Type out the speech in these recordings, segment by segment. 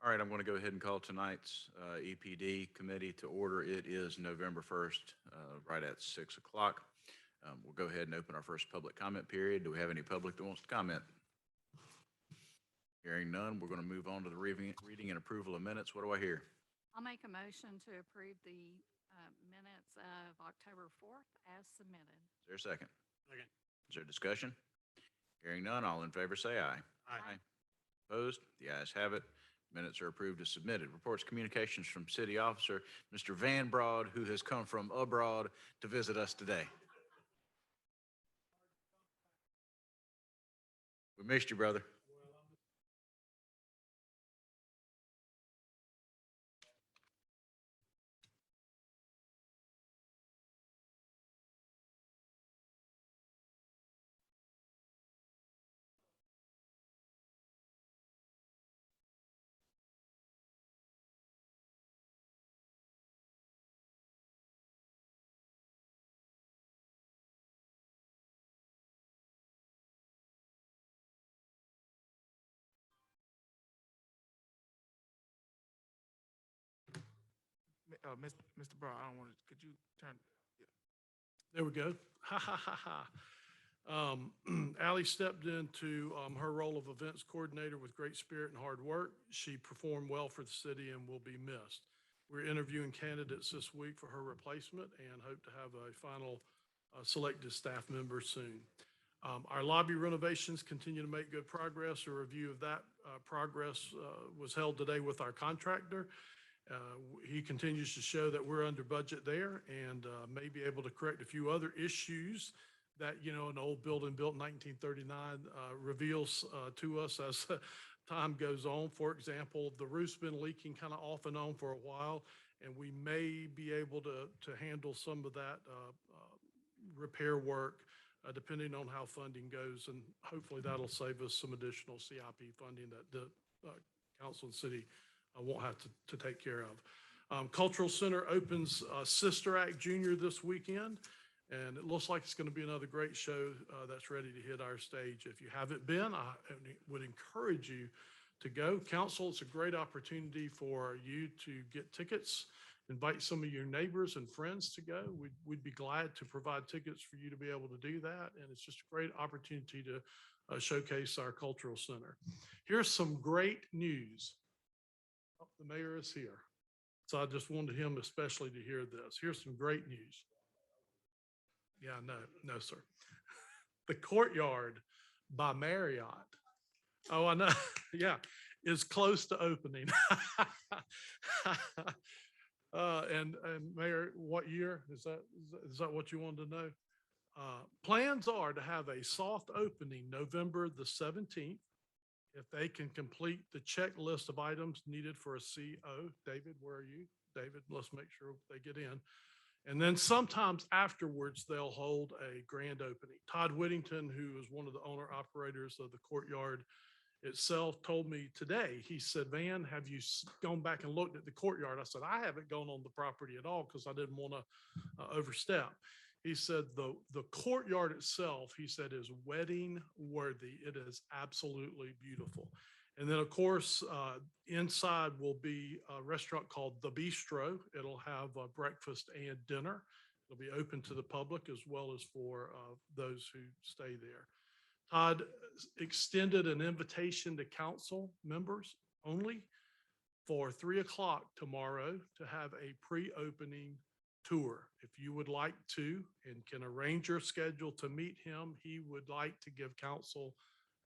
All right, I'm going to go ahead and call tonight's EPD committee to order. It is November 1st, right at 6 o'clock. We'll go ahead and open our first public comment period. Do we have any public that wants to comment? Hearing none, we're going to move on to the reading and approval of minutes. What do I hear? I'll make a motion to approve the minutes of October 4th as submitted. Is there a second? Second. Is there discussion? Hearing none, all in favor say aye. Aye. Opposed? The ayes have it. Minutes are approved as submitted. Reports, communications from City Officer Mr. Van Broad, who has come from abroad to visit us today. We missed you, brother. Mr. Brown, I don't want to, could you turn? There we go. Ha, ha, ha, ha. Ally stepped into her role of events coordinator with great spirit and hard work. She performed well for the city and will be missed. We're interviewing candidates this week for her replacement and hope to have a final selected staff member soon. Our lobby renovations continue to make good progress. A review of that progress was held today with our contractor. He continues to show that we're under budget there and may be able to correct a few other issues that, you know, an old building built in 1939 reveals to us as time goes on. For example, the roof's been leaking kind of off and on for a while, and we may be able to handle some of that repair work depending on how funding goes, and hopefully that'll save us some additional CIP funding that the council and city won't have to take care of. Cultural Center opens Sister Act Junior this weekend, and it looks like it's going to be another great show that's ready to hit our stage. If you haven't been, I would encourage you to go. Council, it's a great opportunity for you to get tickets, invite some of your neighbors and friends to go. We'd be glad to provide tickets for you to be able to do that, and it's just a great opportunity to showcase our Cultural Center. Here's some great news. The mayor is here. So I just wanted him especially to hear this. Here's some great news. Yeah, no, sir. The Courtyard by Marriott. Oh, I know. Yeah, is close to opening. And Mayor, what year is that? Is that what you wanted to know? Plans are to have a soft opening November the 17th. If they can complete the checklist of items needed for a CO. David, where are you? David, let's make sure they get in. And then sometimes afterwards, they'll hold a grand opening. Todd Whittington, who is one of the owner operators of the Courtyard itself, told me today, he said, Van, have you gone back and looked at the Courtyard? I said, I haven't gone on the property at all because I didn't want to overstep. He said the Courtyard itself, he said, is wedding worthy. It is absolutely beautiful. And then, of course, inside will be a restaurant called The Bistro. It'll have breakfast and dinner. It'll be open to the public as well as for those who stay there. Todd extended an invitation to council members only for 3 o'clock tomorrow to have a pre-opening tour. If you would like to and can arrange your schedule to meet him, he would like to give council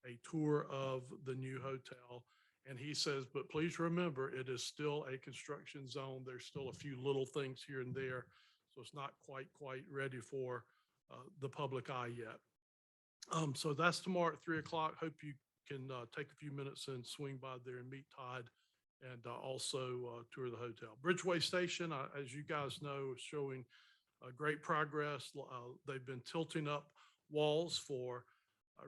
a tour of the new hotel. And he says, but please remember, it is still a construction zone. There's still a few little things here and there. So it's not quite ready for the public eye yet. So that's tomorrow at 3 o'clock. Hope you can take a few minutes and swing by there and meet Todd, and also tour the hotel. Bridgeway Station, as you guys know, is showing great progress. They've been tilting up walls for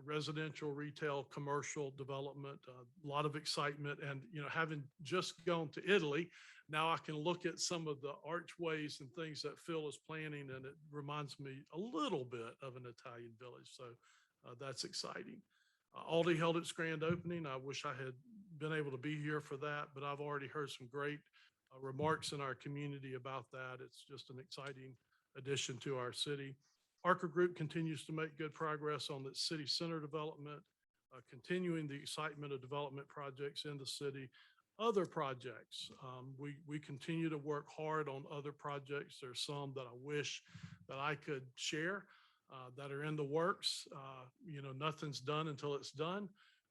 residential, retail, commercial development, a lot of excitement. And, you know, having just gone to Italy, now I can look at some of the archways and things that Phil is planning, and it reminds me a little bit of an Italian village. So that's exciting. Aldi held its grand opening. I wish I had been able to be here for that, but I've already heard some great remarks in our community about that. It's just an exciting addition to our city. Parker Group continues to make good progress on the city center development, continuing the excitement of development projects in the city. Other projects, we continue to work hard on other projects. There's some that I wish that I could share that are in the works. Nothing's done until it's done,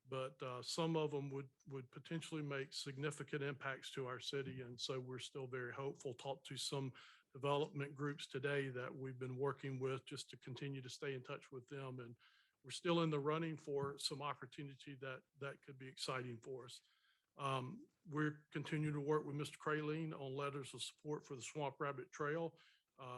but some of them would potentially make significant impacts to our city. And so we're still very hopeful. Talked to some development groups today that we've been working with just to continue to stay in touch with them. And we're still in the running for some opportunity that could be exciting for us. We're continuing to work with Mr. Kraleen on letters of support for the Swamp Rabbit Trail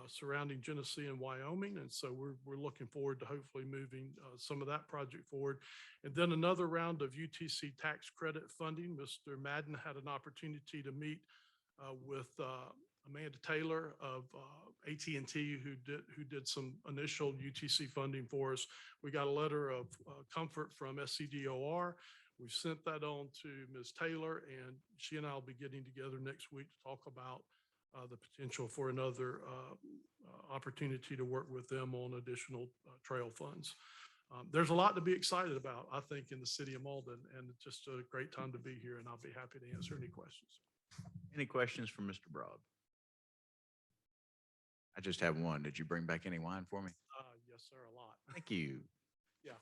surrounding Genesee and Wyoming. And so we're looking forward to hopefully moving some of that project forward. And then another round of UTC tax credit funding. Mr. Madden had an opportunity to meet with Amanda Taylor of AT&T, who did some initial UTC funding for us. We got a letter of comfort from SCDOR. We've sent that on to Ms. Taylor, and she and I will be getting together next week to talk about the potential for another opportunity to work with them on additional trail funds. There's a lot to be excited about, I think, in the city of Mauldin, and it's just a great time to be here, and I'll be happy to answer any questions. Any questions from Mr. Broad? I just have one. Did you bring back any wine for me? Yes, sir, a lot. Thank you. Yeah.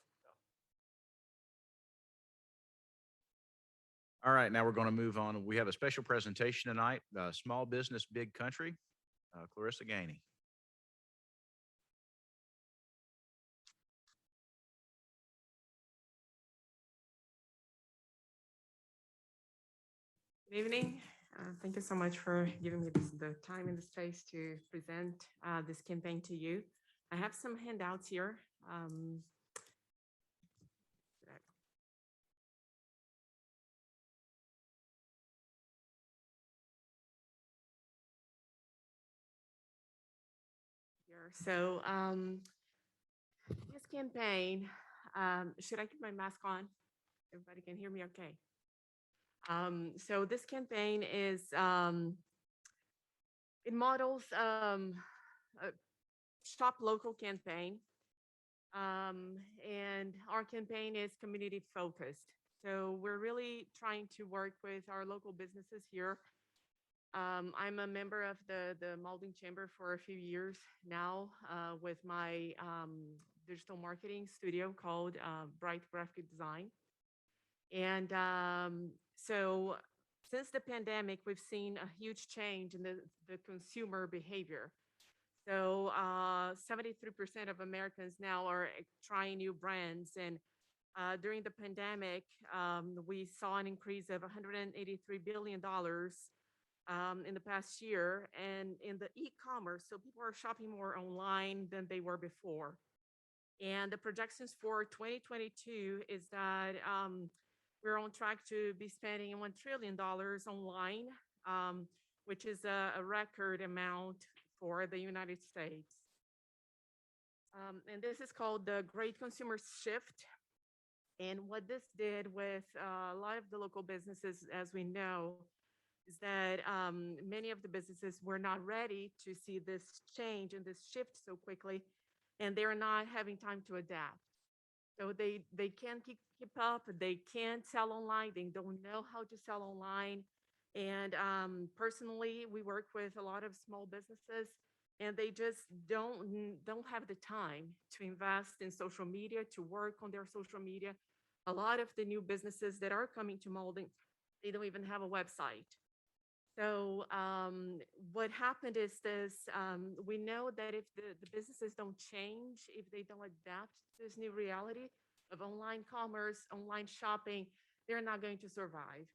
All right, now we're going to move on. We have a special presentation tonight, Small Business, Big Country. Clarissa Gainey. Good evening. Thank you so much for giving me the time and the space to present this campaign to you. I have some handouts here. So this campaign, should I keep my mask on? Everybody can hear me okay? So this campaign is, it models a Shop Local campaign. And our campaign is community focused. So we're really trying to work with our local businesses here. I'm a member of the Mauldin Chamber for a few years now with my digital marketing studio called Bright Graphic Design. And so since the pandemic, we've seen a huge change in the consumer behavior. So 73% of Americans now are trying new brands. And during the pandemic, we saw an increase of $183 billion in the past year, and in the e-commerce. So people are shopping more online than they were before. And the projections for 2022 is that we're on track to be spending $1 trillion online, which is a record amount for the United States. And this is called the Great Consumer Shift. And what this did with a lot of the local businesses, as we know, is that many of the businesses were not ready to see this change and this shift so quickly, and they're not having time to adapt. So they can't keep up, they can't sell online, they don't know how to sell online. And personally, we work with a lot of small businesses, and they just don't have the time to invest in social media, to work on their social media. A lot of the new businesses that are coming to Mauldin, they don't even have a website. So what happened is this, we know that if the businesses don't change, if they don't adapt to this new reality of online commerce, online shopping, they're not going to survive.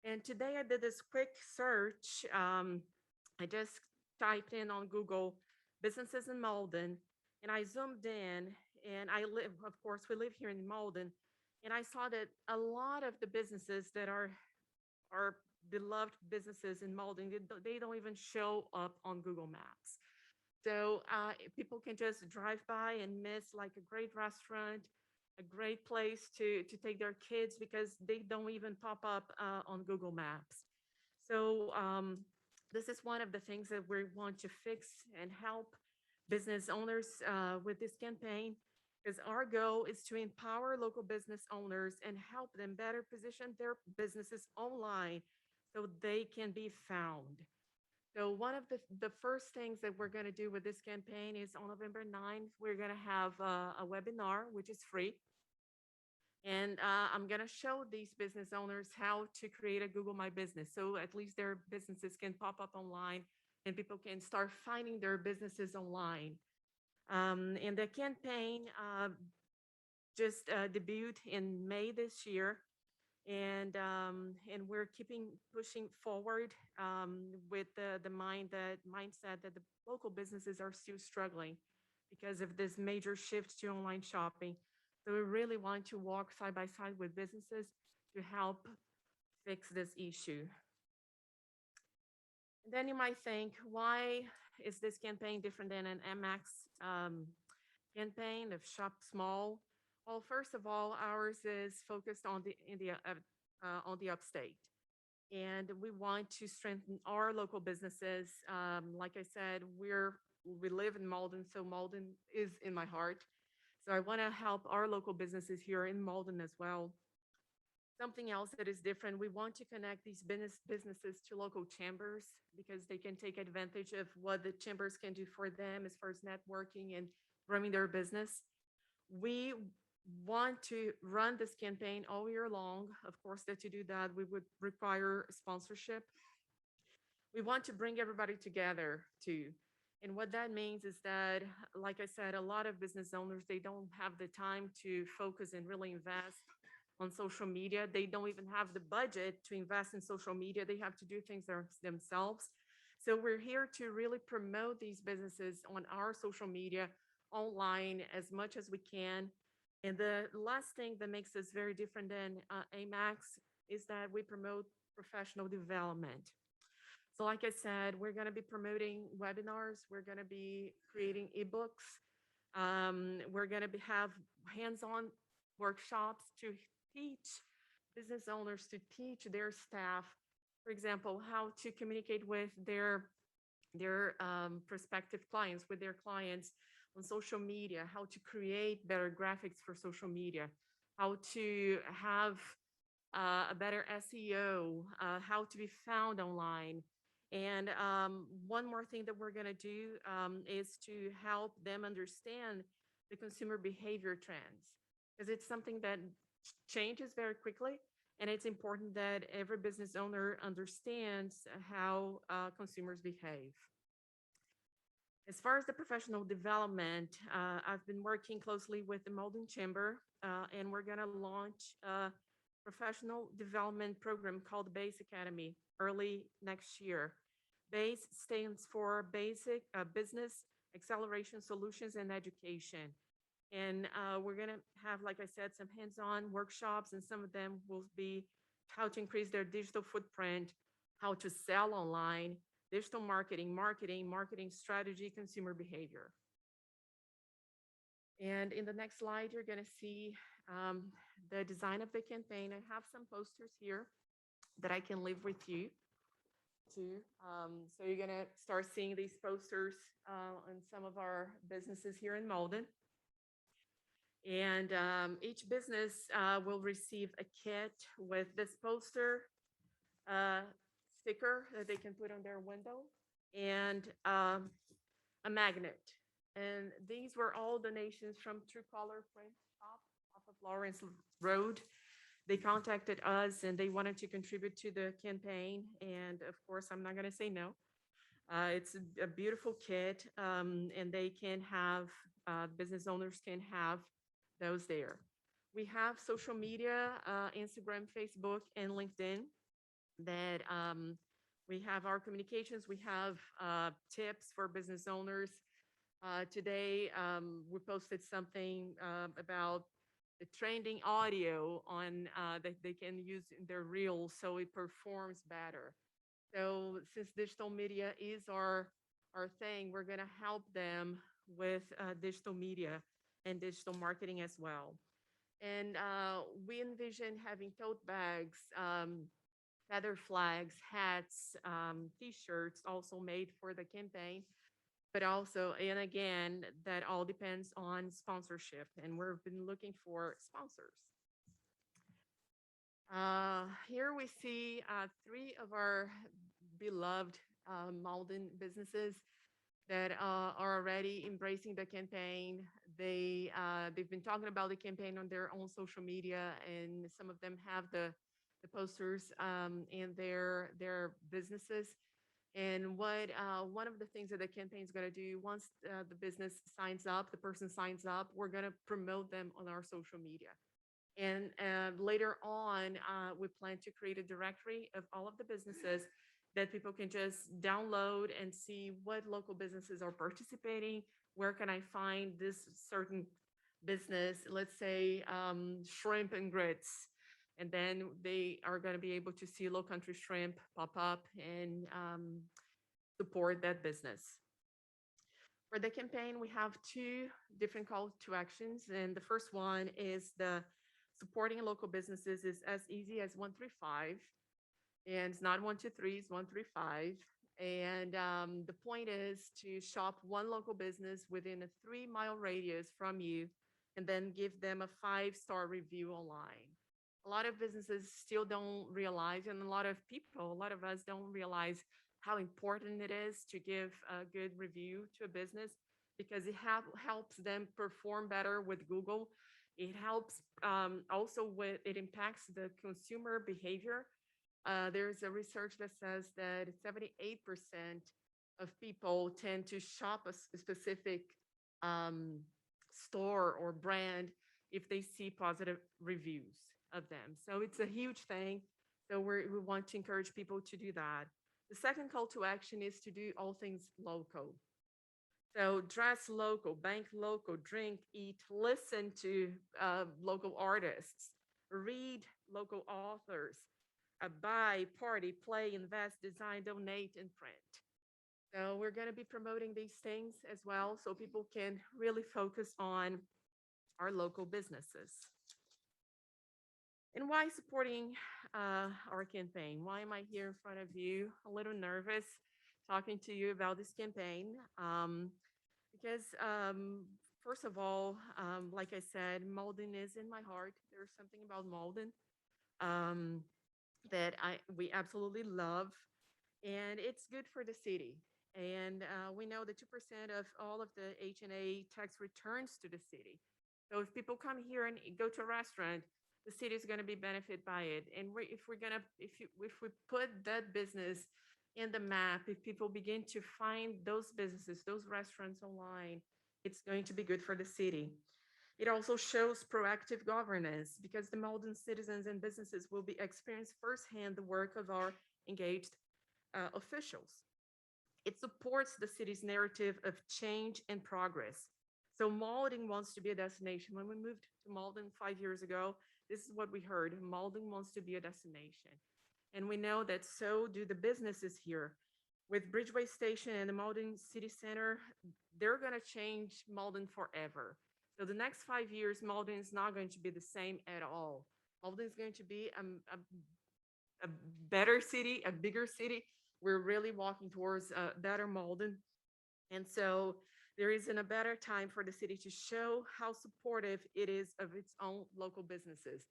And today I did this quick search. I just typed in on Google, businesses in Mauldin, and I zoomed in, and of course, we live here in Mauldin, and I saw that a lot of the businesses that are beloved businesses in Mauldin, they don't even show up on Google Maps. So people can just drive by and miss like a great restaurant, a great place to take their kids because they don't even pop up on Google Maps. So this is one of the things that we want to fix and help business owners with this campaign, because our goal is to empower local business owners and help them better position their businesses online so they can be found. So one of the first things that we're going to do with this campaign is on November 9th, we're going to have a webinar, which is free. And I'm going to show these business owners how to create a Google My Business. So at least their businesses can pop up online and people can start finding their businesses online. And the campaign just debuted in May this year. And we're pushing forward with the mindset that the local businesses are still struggling because of this major shift to online shopping. So we really want to walk side by side with businesses to help fix this issue. And then you might think, why is this campaign different than an MX campaign of Shop Small? Well, first of all, ours is focused on the upstate, and we want to strengthen our local businesses. Like I said, we live in Mauldin, so Mauldin is in my heart. So I want to help our local businesses here in Mauldin as well. Something else that is different, we want to connect these businesses to local chambers because they can take advantage of what the chambers can do for them as far as networking and growing their business. We want to run this campaign all year long. Of course, that to do that, we would require sponsorship. We want to bring everybody together too. And what that means is that, like I said, a lot of business owners, they don't have the time to focus and really invest on social media. They don't even have the budget to invest in social media. They have to do things themselves. So we're here to really promote these businesses on our social media online as much as we can. And the last thing that makes us very different than AMAX is that we promote professional development. So like I said, we're going to be promoting webinars. We're going to be creating ebooks. We're going to have hands-on workshops to teach business owners, to teach their staff, for example, how to communicate with their prospective clients, with their clients on social media, how to create better graphics for social media, how to have a better SEO, how to be found online. And one more thing that we're going to do is to help them understand the consumer behavior trends, because it's something that changes very quickly. And it's important that every business owner understands how consumers behave. As far as the professional development, I've been working closely with the Mauldin Chamber, and we're going to launch a professional development program called BASE Academy early next year. BASE stands for Basic Business Acceleration Solutions and Education. And we're going to have, like I said, some hands-on workshops, and some of them will be how to increase their digital footprint, how to sell online, digital marketing strategy, consumer behavior. And in the next slide, you're going to see the design of the campaign. I have some posters here that I can leave with you too. So you're going to start seeing these posters on some of our businesses here in Mauldin. And each business will receive a kit with this poster, sticker that they can put on their window, and a magnet. And these were all donations from True Color Print Shop off of Lawrence Road. They contacted us and they wanted to contribute to the campaign. And of course, I'm not going to say no. It's a beautiful kit, and they can have, business owners can have those there. We have social media, Instagram, Facebook, and LinkedIn that we have our communications. We have tips for business owners. Today, we posted something about the trending audio on that they can use in their reels so it performs better. So since digital media is our thing, we're going to help them with digital media and digital marketing as well. And we envision having tote bags, feather flags, hats, T-shirts also made for the campaign. But also, and again, that all depends on sponsorship, and we've been looking for sponsors. Here we see three of our beloved Mauldin businesses that are already embracing the campaign. They've been talking about the campaign on their own social media, and some of them have the posters in their businesses. And what one of the things that the campaign is going to do once the business signs up, the person signs up, we're going to promote them on our social media. And later on, we plan to create a directory of all of the businesses that people can just download and see what local businesses are participating. Where can I find this certain business? Let's say shrimp and grits. And then they are going to be able to see Low Country Shrimp pop up and support that business. For the campaign, we have two different call to actions. And the first one is the supporting local businesses is as easy as 135. And it's not 123, it's 135. And the point is to shop one local business within a 3-mile radius from you and then give them a 5-star review online. A lot of businesses still don't realize, and a lot of people, a lot of us don't realize how important it is to give a good review to a business because it helps them perform better with Google. It helps also with, it impacts the consumer behavior. There's a research that says that 78% of people tend to shop a specific store or brand if they see positive reviews of them. So it's a huge thing. So we want to encourage people to do that. The second call to action is to do all things local. So dress local, bank local, drink, eat, listen to local artists, read local authors, buy, party, play, invest, design, donate, and print. So we're going to be promoting these things as well so people can really focus on our local businesses. And why supporting our campaign? Why am I here in front of you? A little nervous talking to you about this campaign. Because first of all, like I said, Mauldin is in my heart. There's something about Mauldin that we absolutely love, and it's good for the city. And we know that 2% of all of the H&A tax returns to the city. So if people come here and go to a restaurant, the city is going to be benefited by it. And if we put that business in the map, if people begin to find those businesses, those restaurants online, it's going to be good for the city. It also shows proactive governance because the Mauldin citizens and businesses will be experiencing firsthand the work of our engaged officials. It supports the city's narrative of change and progress. So Mauldin wants to be a destination. When we moved to Mauldin 5 years ago, this is what we heard. Mauldin wants to be a destination. And we know that so do the businesses here. With Bridgeway Station and the Mauldin City Center, they're going to change Mauldin forever. So the next 5 years, Mauldin is not going to be the same at all. Mauldin is going to be a better city, a bigger city. We're really walking towards a better Mauldin. And so there isn't a better time for the city to show how supportive it is of its own local businesses.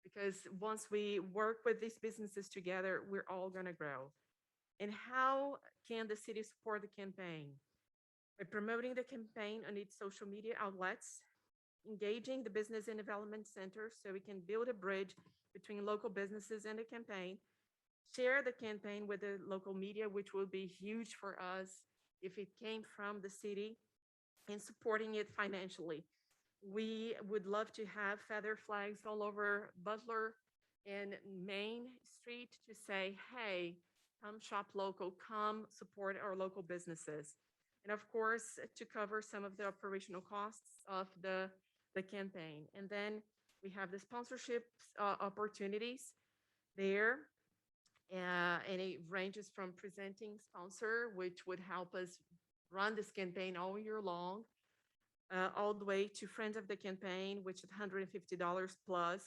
Because once we work with these businesses together, we're all going to grow. And how can the city support the campaign? By promoting the campaign on its social media outlets, engaging the business and development centers so we can build a bridge between local businesses and the campaign, share the campaign with the local media, which will be huge for us if it came from the city, and supporting it financially. We would love to have feather flags all over Butler and Main Street to say, hey, come shop local, come support our local businesses. And of course, to cover some of the operational costs of the campaign. And then we have the sponsorship opportunities there. And it ranges from presenting sponsor, which would help us run this campaign all year long, all the way to Friends of the Campaign, which is $150 plus.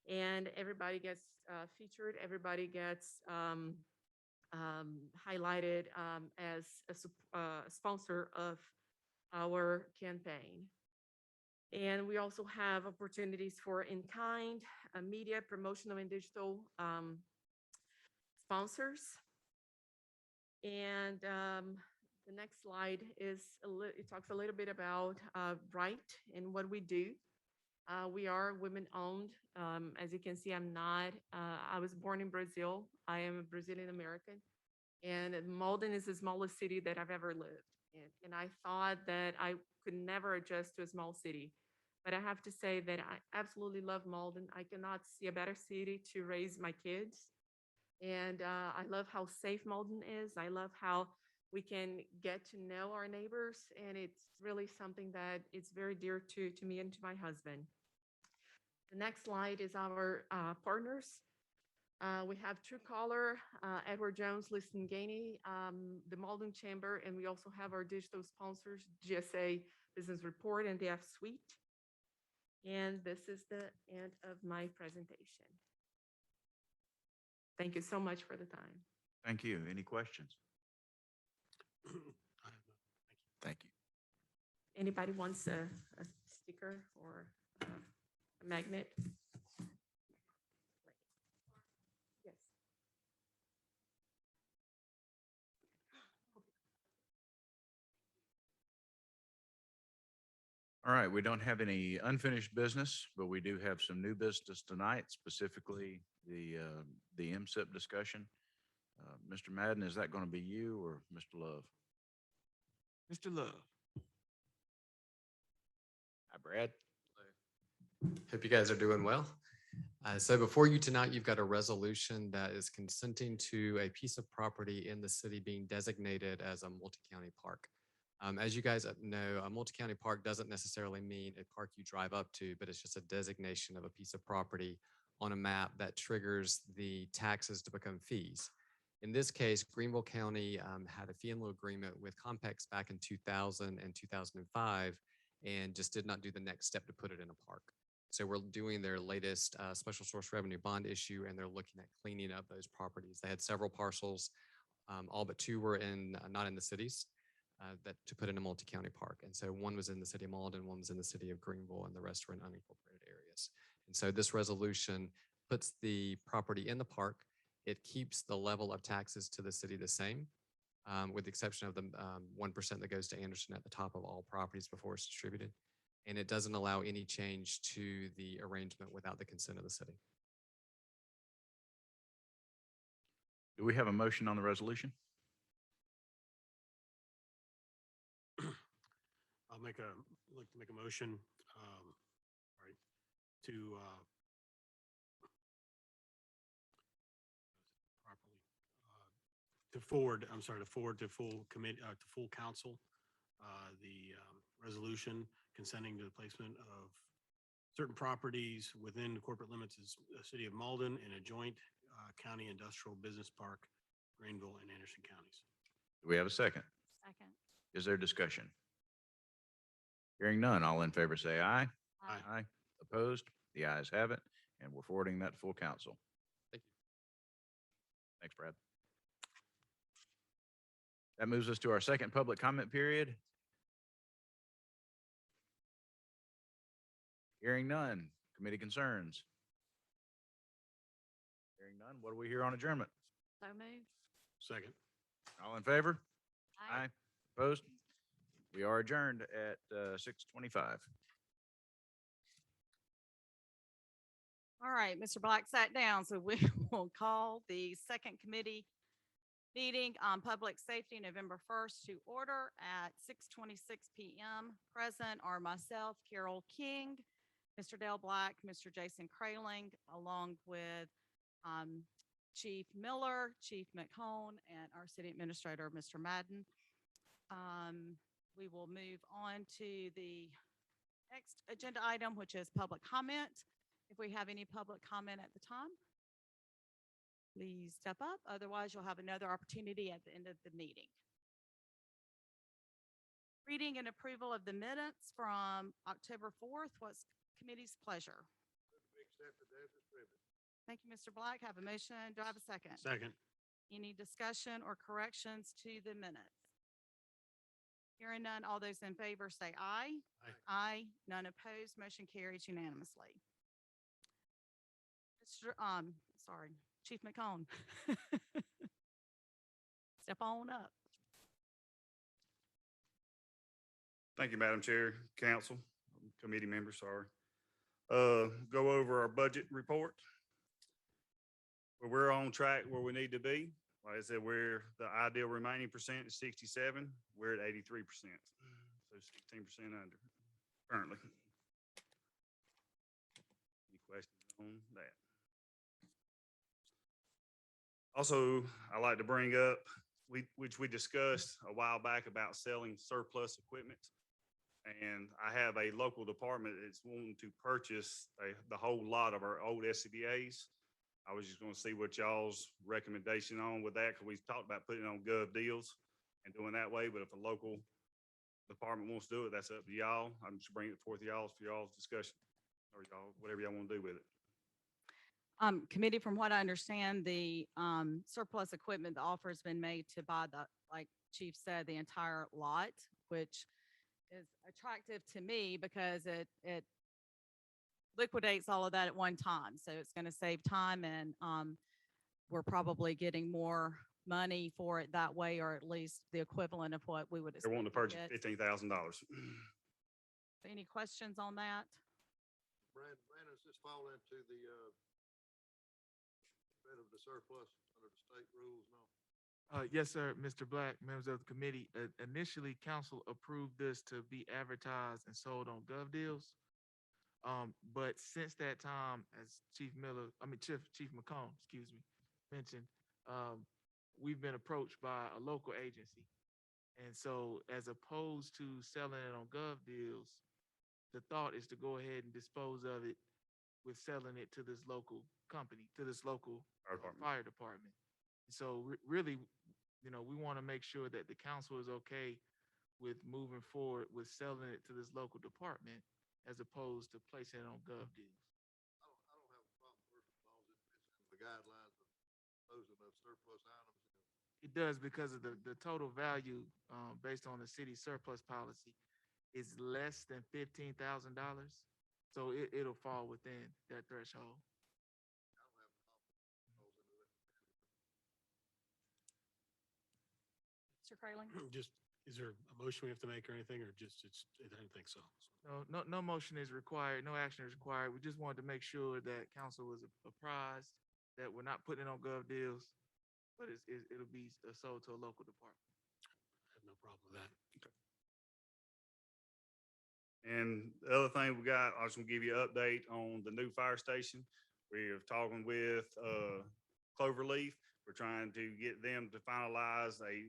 And everybody gets featured, everybody gets highlighted as a sponsor of our campaign. And we also have opportunities for in-kind, media, promotional, and digital sponsors. And the next slide is, it talks a little bit about Bright and what we do. We are women-owned. As you can see, I was born in Brazil. I am a Brazilian American. And Mauldin is the smallest city that I've ever lived in. And I thought that I could never adjust to a small city. But I have to say that I absolutely love Mauldin. I cannot see a better city to raise my kids. And I love how safe Mauldin is. I love how we can get to know our neighbors. And it's really something that is very dear to me and to my husband. The next slide is our partners. We have Truecaller, Edward Jones, Listen Gainey, the Mauldin Chamber, and we also have our digital sponsors, GSA Business Report and the F Suite. And this is the end of my presentation. Thank you so much for the time. Thank you. Any questions? Thank you. Anybody wants a sticker or a magnet? Yes. All right, we don't have any unfinished business, but we do have some new business tonight, specifically the MSIP discussion. Mr. Madden, is that going to be you or Mr. Love? Mr. Love. Hi, Brad. Hope you guys are doing well. So before you tonight, you've got a resolution that is consenting to a piece of property in the city being designated as a multi-county park. As you guys know, a multi-county park doesn't necessarily mean a park you drive up to, but it's just a designation of a piece of property on a map that triggers the taxes to become fees. In this case, Greenville County had a fee and lieu agreement with Compex back in 2000 and 2005 and just did not do the next step to put it in a park. So we're doing their latest special source revenue bond issue, and they're looking at cleaning up those properties. They had several parcels, all but two were not in the cities. That to put in a multi-county park. And so one was in the city of Mauldin, one was in the city of Greenville, and the rest were in unincorporated areas. And so this resolution puts the property in the park. It keeps the level of taxes to the city the same, with the exception of the 1% that goes to Anderson at the top of all properties before it's distributed. And it doesn't allow any change to the arrangement without the consent of the city. Do we have a motion on the resolution? I'll like to make a motion, right, to properly to forward to full committee to full council the resolution consenting to the placement of certain properties within the corporate limits of the city of Mauldin in a joint county industrial business park, Greenville and Anderson counties. Do we have a second? Second. Is there discussion? Hearing none, all in favor say aye. Aye. Aye. Opposed? The ayes have it, and we're forwarding that to full council. Thank you. Thanks, Brad. That moves us to our second public comment period. Hearing none. Committee concerns. Hearing none. What do we hear on adjournment? So moved. Second. All in favor? Aye. Opposed? We are adjourned at 6:25. All right, Mr. Black sat down, so we will call the second committee meeting on public safety, November 1st, to order at 6:26 p.m. Present are myself, Carol King, Mr. Dale Black, Mr. Jason Kraling, along with Chief Miller, Chief McCone, and our city administrator, Mr. Madden. We will move on to the next agenda item, which is public comment. If we have any public comment at the time, please step up. Otherwise, you'll have another opportunity at the end of the meeting. Reading and approval of the minutes from October 4th. What's committee's pleasure? Thank you, Mr. Black. Have a motion. Do I have a second? Second. Any discussion or corrections to the minutes? Hearing none, all those in favor say aye. Aye. Aye. None opposed. Motion carries unanimously. Sorry, Chief McCone. Step on up. Thank you, Madam Chair, Council, Committee members, sorry. Go over our budget report. We're on track where we need to be. Like I said, the ideal remaining percent is 67. We're at 83%. So 16% under currently. Any questions on that? Also, I like to bring up, which we discussed a while back about selling surplus equipment. And I have a local department that's wanting to purchase the whole lot of our old SCBA's. I was just gonna see what y'all's recommendation on with that, because we've talked about putting it on gov deals and doing that way, but if a local department wants to do it, that's up to y'all. I'm just bringing it forth to y'all for y'all's discussion, or y'all, whatever y'all want to do with it. Committee, from what I understand, the surplus equipment, the offer has been made to buy the, like Chief said, the entire lot, which is attractive to me because it liquidates all of that at one time. So it's going to save time, and we're probably getting more money for it that way, or at least the equivalent of what we would. They're wanting to purchase get. $15,000. Any questions on that? Brandon, does this fall into the, bit of the surplus under the state rules now? Yes, sir, Mr. Black, members of the committee. Initially, council approved this to be advertised and sold on gov deals. But since that time, as Chief McComb, mentioned, we've been approached by a local agency. And so as opposed to selling it on gov deals, the thought is to go ahead and dispose of it with selling it to this local company, to this local fire department. So really, we want to make sure that the council is okay with moving forward with selling it to this local department as opposed to placing it on gov deals. I don't have a problem first as long as it fits into the guidelines of disposing of surplus items. It does, because of the total value, based on the city's surplus policy, is less than $15,000. So it'll fall within that threshold. I don't have a problem disposing of it. Mr. Crayling? Just, is there a motion we have to make or anything, or just, I didn't think so. No motion is required, no action is required. We just wanted to make sure that council was apprised that we're not putting it on gov deals, but it'll be sold to a local department. I have no problem with that. And the other thing we got, I was gonna give you an update on the new fire station. We're talking with Cloverleaf. We're trying to get them to finalize a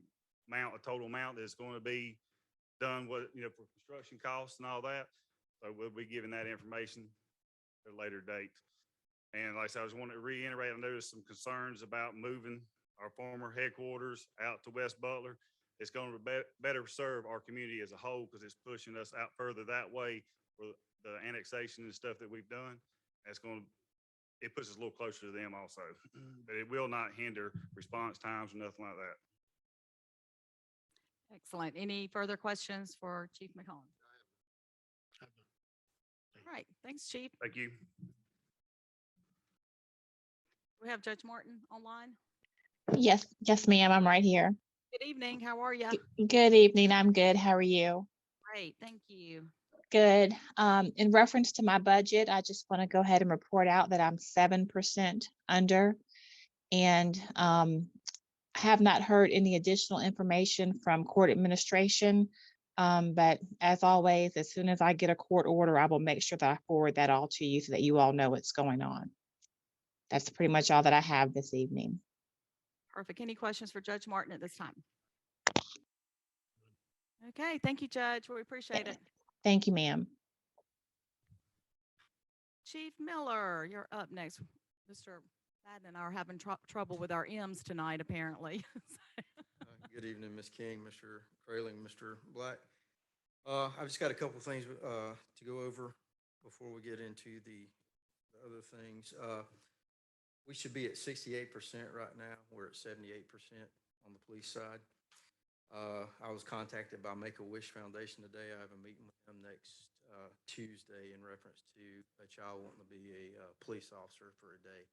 total amount that's going to be done for construction costs and all that. So we'll be giving that information at a later date. And like I said, I just want to reiterate, I know there's some concerns about moving our former headquarters out to West Butler. It's going to better serve our community as a whole, because it's pushing us out further that way for the annexation and stuff that we've done. It puts us a little closer to them also, but it will not hinder response times or nothing like that. Excellent. Any further questions for Chief McCollum? Have none. Thank you. All right. Thanks, Chief. Thank you. We have Judge Martin online. Yes, ma'am. I'm right here. Good evening. How are you? Good evening. I'm good. How are you? Great. Thank you. Good. In reference to my budget, I just want to go ahead and report out that I'm 7% under, and have not heard any additional information from court administration. But as always, as soon as I get a court order, I will make sure that I forward that all to you so that you all know what's going on. That's pretty much all that I have this evening. Perfect. Any questions for Judge Martin at this time? Okay. Thank you, Judge. We appreciate it. Thank you, ma'am. Chief Miller, you're up next. Mr. Madden and I are having trouble with our M's tonight, apparently. Good evening, Ms. King, Mr. Crayling, Mr. Black. I've just got a couple things, to go over before we get into the other things. We should be at 68% right now. We're at 78% on the police side. I was contacted by Make-A-Wish Foundation today. I have a meeting with them next, Tuesday in reference to a child wanting to be a, police officer for a day,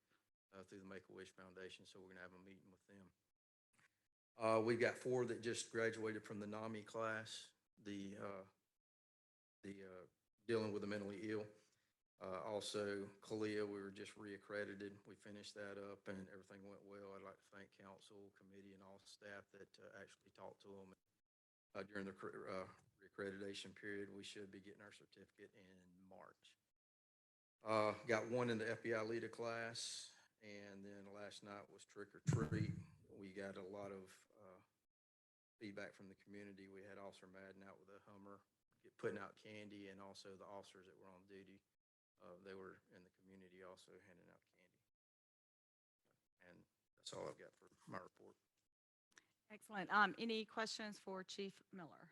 through the Make-A-Wish Foundation. So we're gonna have a meeting with them. We've got 4 that just graduated from the NAMI class, the dealing with the mentally ill. Also, Kalia, we were just reaccredited. We finished that up and everything went well. I'd like to thank council, committee, and all staff that actually talked to them during the reaccreditation period. We should be getting our certificate in March. Got 1 in the FBI leader class, and then last night was trick or treat. We got a lot of feedback from the community. We had Officer Madden out with a Hummer, putting out candy, and also the officers that were on duty. They were in the community also handing out candy. And that's all I've got for my report. Excellent. Any questions for Chief Miller?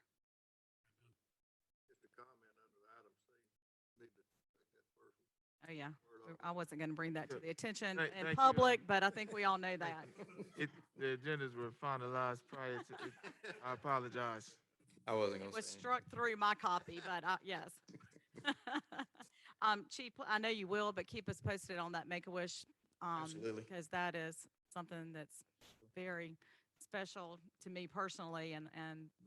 Just a comment under item C. Need to take that first Oh, yeah. word off. I wasn't going to bring that to the attention Thank in you, public, but I think we all know that. The agendas were finalized prior to, I apologize. I wasn't It gonna was say anything. struck through my copy, but yes. Chief, I know you will, but keep us posted on that Make-A-Wish. Absolutely. Because that is something that's very special to me personally, and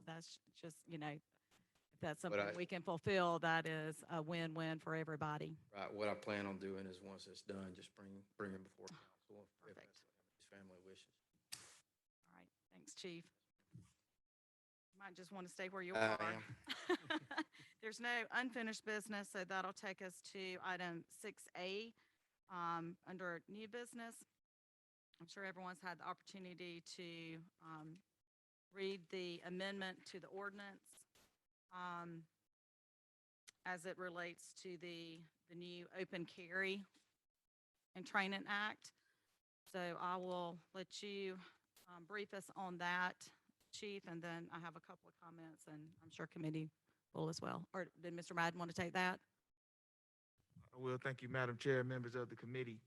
that's just, if that's something I- we can fulfill, that is a win-win for everybody. Right, what I plan on doing is once it's done, just bring him before council if Perfect. that's what his family wishes. All right, thanks, Chief. Might just want to stay where you I are. There's no unfinished business, so that'll take us to item 6A, under new business. I'm sure everyone's had the opportunity to read the amendment to the ordinance as it relates to the new Open Carry and Training Act. So I will let you brief us on that, Chief, and then I have a couple of comments, and I'm sure committee will as well. Or did Mr. Madden want to take that? I will. Thank you, Madam Chair, members of the committee.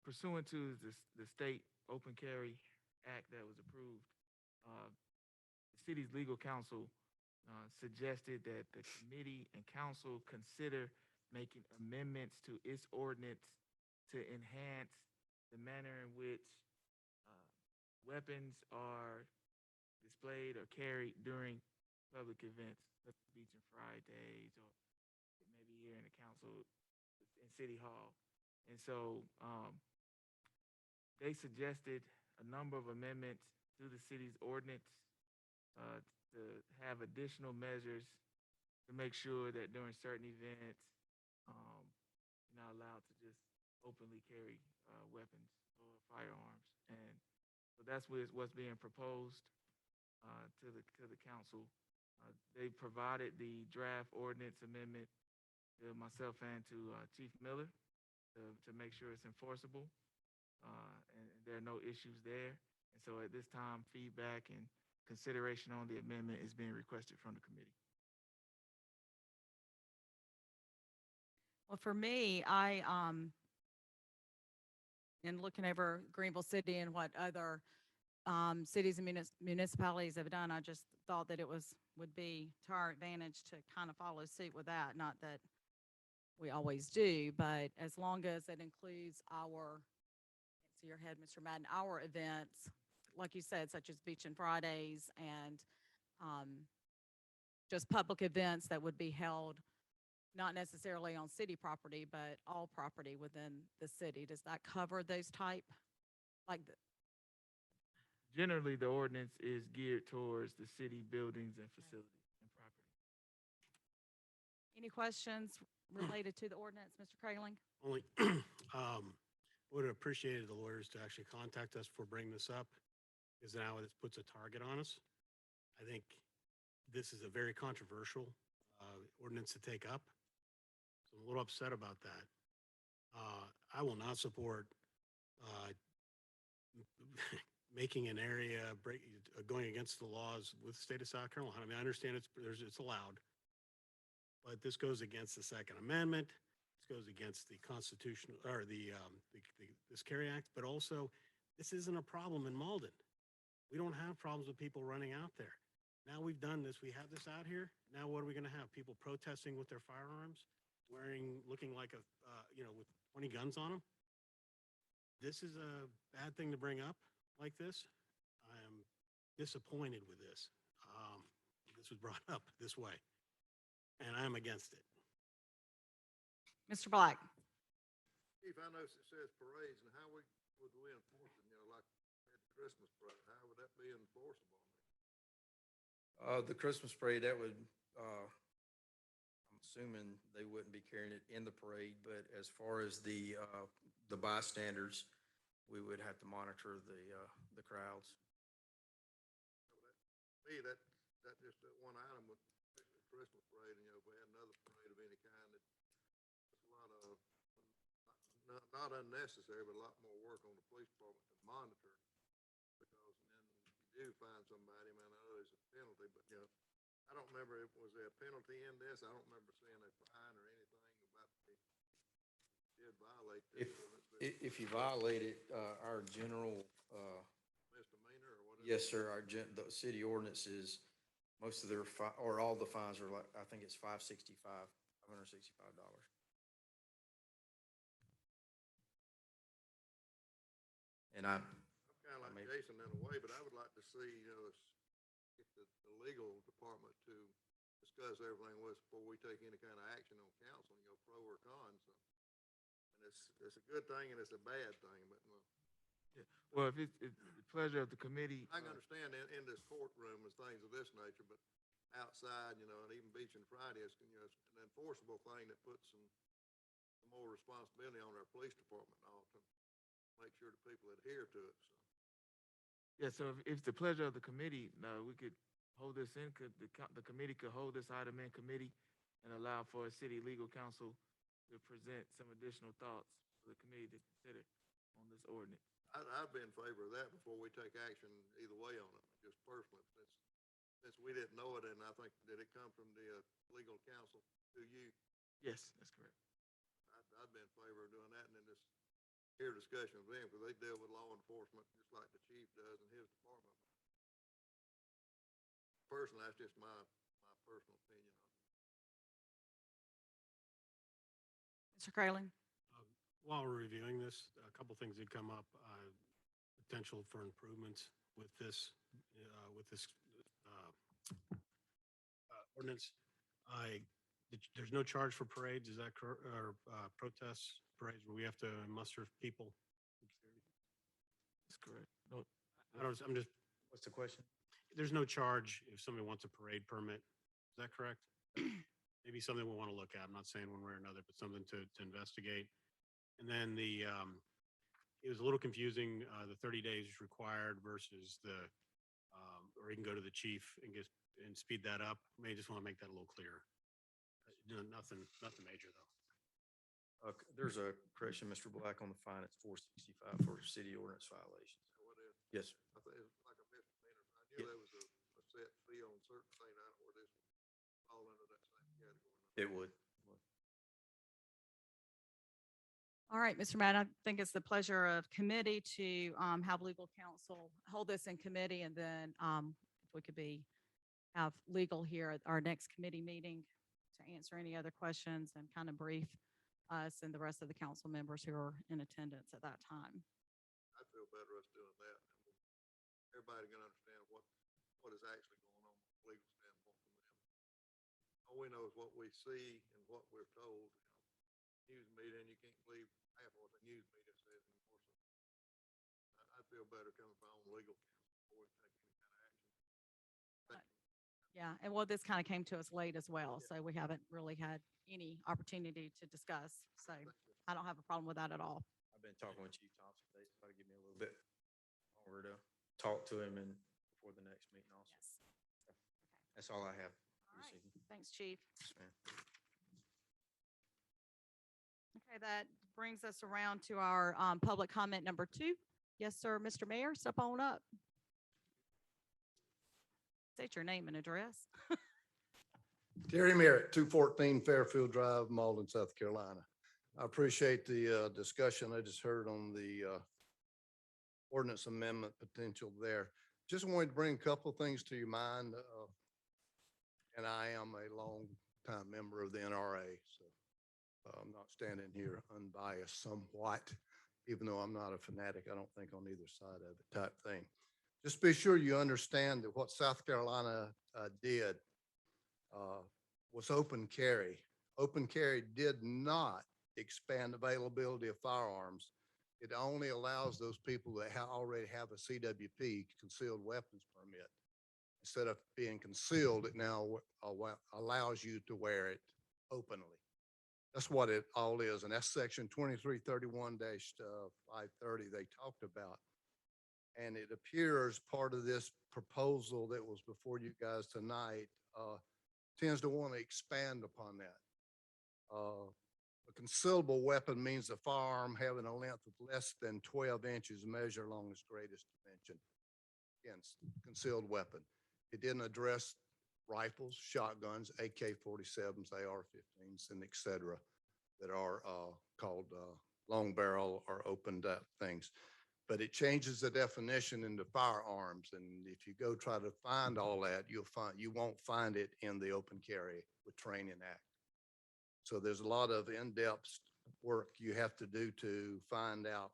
Pursuant to the state open carry act that was approved, the city's legal counsel suggested that the committee and council consider making amendments to its ordinance to enhance the manner in which weapons are displayed or carried during public events, such as Beach and Fridays, or maybe here in the council, in City Hall. And so they suggested a number of amendments to the city's ordinance to have additional measures to make sure that during certain events, you're not allowed to just openly carry weapons or firearms. And so that's what's being proposed to the council. They provided the draft ordinance amendment to myself and to Chief Miller to make sure it's enforceable, and there are no issues there. And so at this time, feedback and consideration on the amendment is being requested from the committee. Well, for me, in looking over Greenville City and what other cities and municipalities have done, I just thought that it would be to our advantage to kind of follow suit with that. Not that we always do, but as long as it includes our, to your head, Mr. Madden, our events, like you said, such as Beach and Fridays and just public events that would be held not necessarily on city property, but all property within the city. Does that cover those type? Generally, the ordinance is geared towards the city buildings and facilities and property. Any questions related to the ordinance, Mr. Kraling? Only, would have appreciated the lawyers to actually contact us for bringing this up, because now this puts a target on us. I think this is a very controversial ordinance to take up. So I'm a little upset about that. I will not support making an area going against the laws with the state of South Carolina. I mean, I understand it's allowed, but this goes against the Second Amendment. This goes against the Constitution or this Carry Act, but also this isn't a problem in Mauldin. We don't have problems with people running out there. Now we've done this. We have this out here. Now what are we going to have? People protesting with their firearms, looking like with 20 guns on them. This is a bad thing to bring up like this. I am disappointed with this. This was brought up this way, and I am against it. Mr. Black. Chief, I know it says parades, and how would we enforce it, like at the Christmas parade? How would that be enforceable? The Christmas parade, that would, I'm assuming they wouldn't be carrying it in the parade, but as far as the bystanders, we would have to monitor the crowds. Me, that just that one item with the Christmas parade, and, if we had another parade of any kind, it's a lot of, not unnecessary, but a lot more work on the police department to monitor. Because then you do find somebody, man, I know there's a penalty, but, I don't remember, was there a penalty in this? I don't remember seeing a fine or anything about did violate this. If you violate it, our general, Misdemeanor or whatever? yes, sir, the city ordinances, most of their or all the fines are like, I think it's $565. And I'm kind of like Jason in a way, but I would like to see, get the legal department to discuss everything with us before we take any kind of action on council, pro or con. So, and it's a good thing and it's a bad thing, but Well, if it's the pleasure of the committee. I can understand in this courtroom and things of this nature, but outside, and even Beach and Friday, it's an enforceable thing that puts some more responsibility on our police department and all to make sure the people adhere to it. So. Yeah, so if it's the pleasure of the committee, we could hold this in, the committee could hold this item in committee and allow for a city legal counsel to present some additional thoughts for the committee to consider on this ordinance. I'd be in favor of that before we take action either way on it, just personally, since we didn't know it, and I think, did it come from the legal counsel to you? Yes, that's correct. I'd be in favor of doing that, and then just hear discussion with them, because they deal with law enforcement just like the chief does in his department. Personally, that's just my personal opinion on it. Mr. Kraling. While we're reviewing this, a couple things did come up, potential for improvements with this ordinance. There's no charge for parades, is that correct, or protests, parades where we have to muster people? That's correct. No, what's the question? There's no charge if somebody wants a parade permit, is that correct? Maybe something we want to look at, I'm not saying one way or another, but something to investigate. And then it was a little confusing, the 30 days required versus or you can go to the chief and speed that up. May just want to make that a little clearer. Nothing major though. There's a correction, Mr. Black, on the fine. It's $465 for city ordinance violations. What is? Yes, sir. I think it's like a misdemeanor. I knew there was a set fee on certain things. I don't know where this would fall under that same category. It would. All right, Mr. Madden, I think it's the pleasure of committee to have legal counsel hold this in committee, and then if we could have legal here at our next committee meeting to answer any other questions and kind of brief us and the rest of the council members who are in attendance at that time. I feel better us doing that. Everybody can understand what is actually going on from a legal standpoint from them. All we know is what we see and what we're told. News media, and you can't believe half of what the news media says anymore. So I feel better coming from legal counsel before we take any kind of action. Thank you. Yeah, and well, this kind of came to us late as well, so we haven't really had any opportunity to discuss. So I don't have a problem with that at all. I've been talking with Chief Thompson today, so give me a little bit longer to talk to him and before the next meeting also. Yes. That's all I have. All right. Thanks, Chief. Yes, ma'am. Okay, that brings us around to our public comment number 2. Yes, sir. Mr. Mayor, step on up. State your name and address. Terry Merritt, 214 Fairfield Drive, Mauldin, South Carolina. I appreciate the discussion I just heard on the ordinance amendment potential there. Just wanted to bring a couple of things to your mind. And I am a long-time member of the NRA, so I'm not standing here unbiased somewhat, even though I'm not a fanatic, I don't think on either side of it type thing. Just be sure you understand that what South Carolina did was open carry. Open carry did not expand availability of firearms. It only allows those people that already have a CWP, concealed weapons permit. Instead of being concealed, it now allows you to wear it openly. That's what it all is. And that's section 2331-530 they talked about. And it appears part of this proposal that was before you guys tonight tends to want to expand upon that. A concealable weapon means a firearm having a length of less than 12 inches measured along its greatest dimension. Again, concealed weapon. It didn't address rifles, shotguns, AK-47s, AR-15s, and et cetera, that are called long barrel or opened up things. But it changes the definition into firearms. And if you go try to find all that, you won't find it in the Open Carry with Training Act. So there's a lot of in-depth work you have to do to find out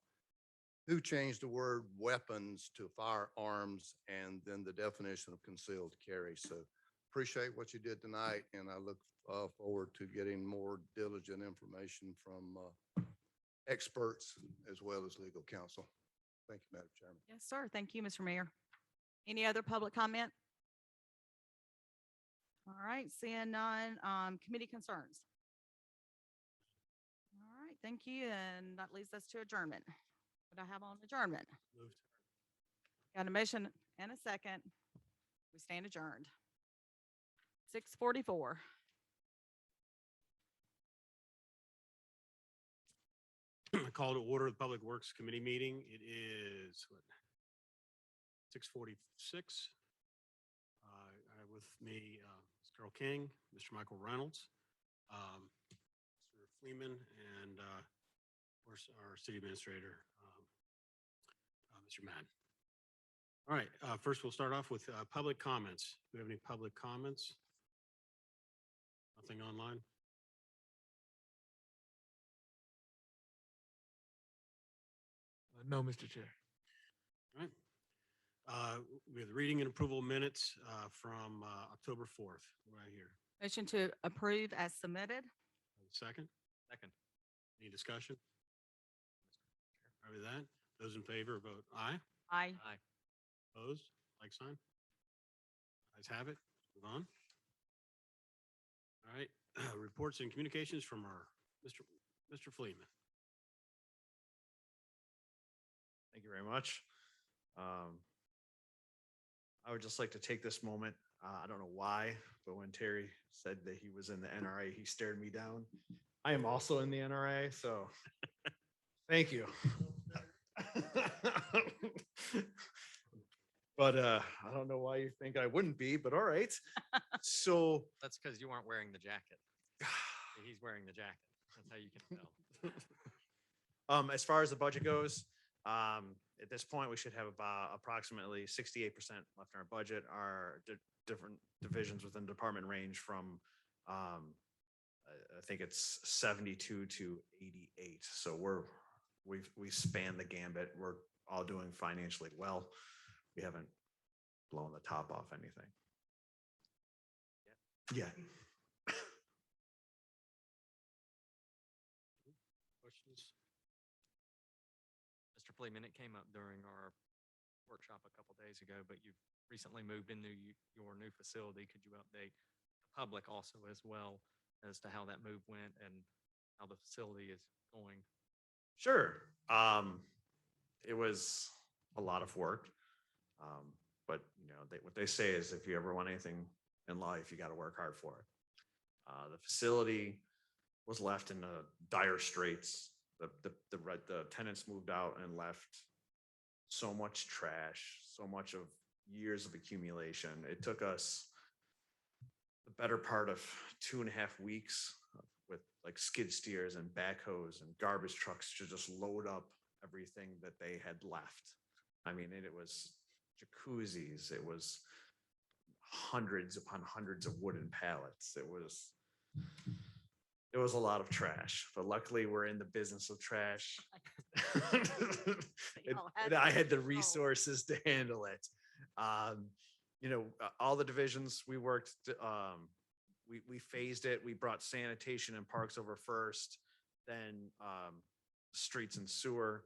who changed the word weapons to firearms and then the definition of concealed carry. So appreciate what you did tonight, and I look forward to getting more diligent information from experts as well as legal counsel. Thank you, Madam Chairman. Yes, sir. Thank you, Mr. Mayor. Any other public comment? All right, seeing none, committee concerns. All right, thank you, and that leads us to adjournment. What I have on adjournment? Moved. Got a motion and a second. We stand adjourned. 6:44. Call to order the Public Works Committee meeting. It is what, 6:46. I have with me Ms. Carol King, Mr. Michael Reynolds, Mr. Fleeman, and of course our city administrator, Mr. Madden. All right, first we'll start off with public comments. Do we have any public comments? Nothing online? No, Mr. Chair. All right. We have the reading and approval minutes from October 4th, right here. Motion to approve as submitted. Second, Second. any discussion? All right, with that, those in favor vote aye. Aye. Aye. Opposed, like sign. Ayes have it. Move on. All right, reports and communications from our Mr. Fleeman. Thank you very much. I would just like to take this moment. I don't know why, but when Terry said that he was in the NRA, he stared me down. I am also in the NRA, so thank you. But I don't know why you think I wouldn't be, but all right. So That's because you aren't wearing the jacket. He's wearing the jacket. That's how you can tell. as far as the budget goes, at this point, we should have about approximately 68% left in our budget. Our different divisions within the department range from, I think it's 72 to 88. So we span the gambit. We're all doing financially well. We haven't blown the top off anything. Yeah. Questions? Mr. Fleeman, it came up during our workshop a couple days ago, but you've recently moved into your new facility. Could you update the public also as well as to how that move went and how the facility is going? Sure. It was a lot of work. But you know, what they say is if you ever want anything in life, you got to work hard for it. The facility was left in dire straits. The tenants moved out and left so much trash, so much of years of accumulation. It took us the better part of 2.5 weeks with like skid steers and backhoes and garbage trucks to just load up everything that they had left. I mean, it was jacuzzis, it was hundreds upon hundreds of wooden pallets. It was a lot of trash, but luckily we're in the business of trash. Y'all And had I to had the control. resources to handle it. All the divisions we worked, we phased it. We brought sanitation and parks over first, then streets and sewer.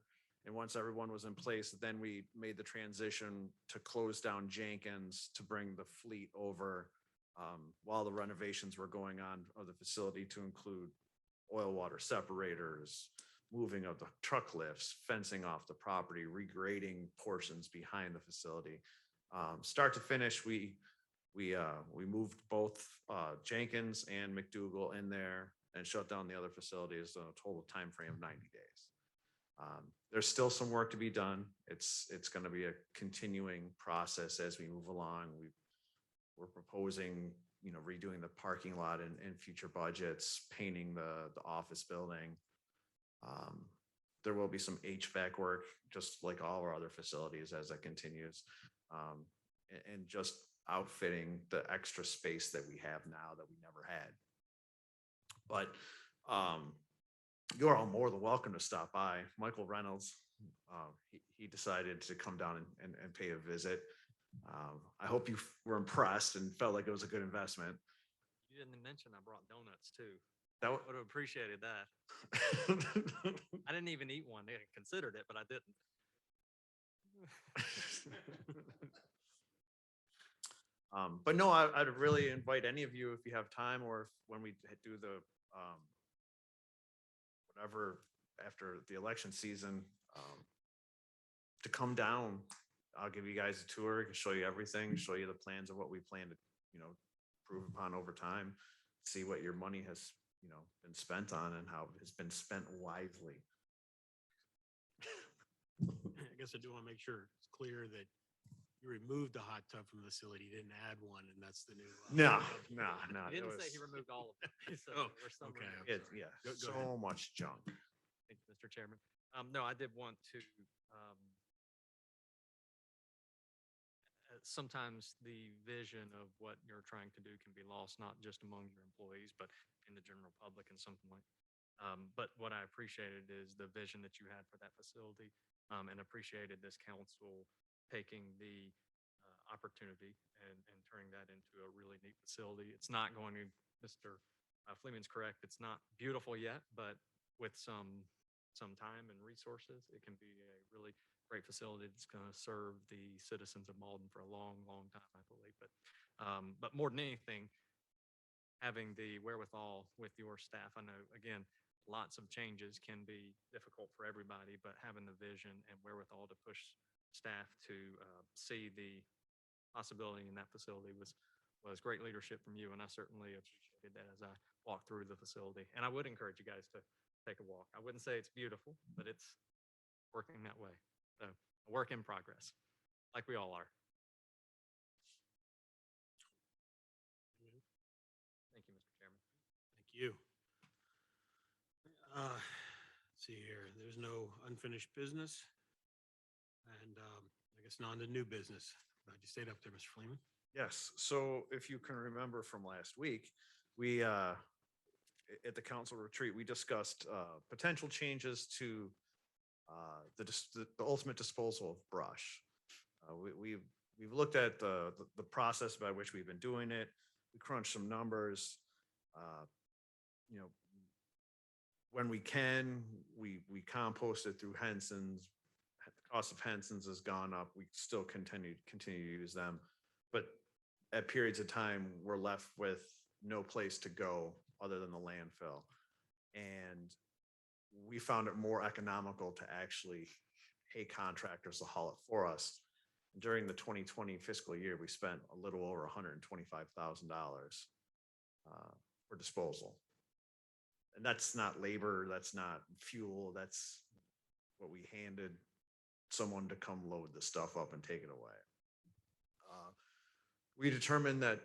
And once everyone was in place, then we made the transition to close down Jenkins to bring the fleet over while the renovations were going on of the facility, to include oil water separators, moving of the truck lifts, fencing off the property, regrading portions behind the facility. Start to finish, we moved both Jenkins and McDougal in there and shut down the other facilities in a total time frame of 90 days. There's still some work to be done. It's going to be a continuing process as we move along. We're proposing, redoing the parking lot in future budgets, painting the office building. There will be some HVAC work, just like all our other facilities, as that continues. And just outfitting the extra space that we have now that we never had. But you're all more than welcome to stop by. Michael Reynolds, he decided to come down and pay a visit. I hope you were impressed and felt like it was a good investment. You didn't mention I brought donuts too. That Would have appreciated that. I didn't even eat one. I considered it, but I didn't. But no, I'd really invite any of you, if you have time, or if, when we do the whatever after the election season, to come down. I'll give you guys a tour, I can show you everything, show you the plans of what we plan to, improve upon over time, see what your money has, been spent on and how it has been spent wisely. I guess I do want to make sure it's clear that you removed the hot tub from the facility, you didn't add one, and that's the new. No. He it didn't say was- he removed all of them. He said Oh, there were some okay, removed. okay. Yeah, Go so ahead. much junk. Thank you, Mr. Chairman. No, I did want to, sometimes the vision of what you're trying to do can be lost, not just among your employees, but in the general public and something like. But what I appreciated is the vision that you had for that facility, and appreciated this council taking the opportunity and turning that into a really neat facility. It's not going to, Mr. Fleeman's correct, it's not beautiful yet, but with some time and resources, it can be a really great facility that's going to serve the citizens of Mauldin for a long, long time, I believe. But more than anything, having the wherewithal with your staff, I know, again, lots of changes can be difficult for everybody, but having the vision and wherewithal to push staff to see the possibility in that facility was great leadership from you, and I certainly appreciated that as I walked through the facility. And I would encourage you guys to take a walk. I wouldn't say it's beautiful, but it's working that way. So a work in progress, like we all are. Thank you, Mr. Chairman. Thank you. Let's see here, there's no unfinished business. And I guess on to new business. Glad you stayed up there, Mr. Fleeman. Yes, so if you can remember from last week, we, at the council retreat, we discussed potential changes to the ultimate disposal of brush. We've looked at the process by which we've been doing it. We crunched some numbers. When we can, we compost it through Henson's. The cost of Henson's has gone up. We still continue to use them, but at periods of time, we're left with no place to go other than the landfill. And we found it more economical to actually pay contractors to haul it for us. During the 2020 fiscal year, we spent a little over $125,000 for disposal. And that's not labor, that's not fuel, that's what we handed someone to come load the stuff up and take it away. We determined that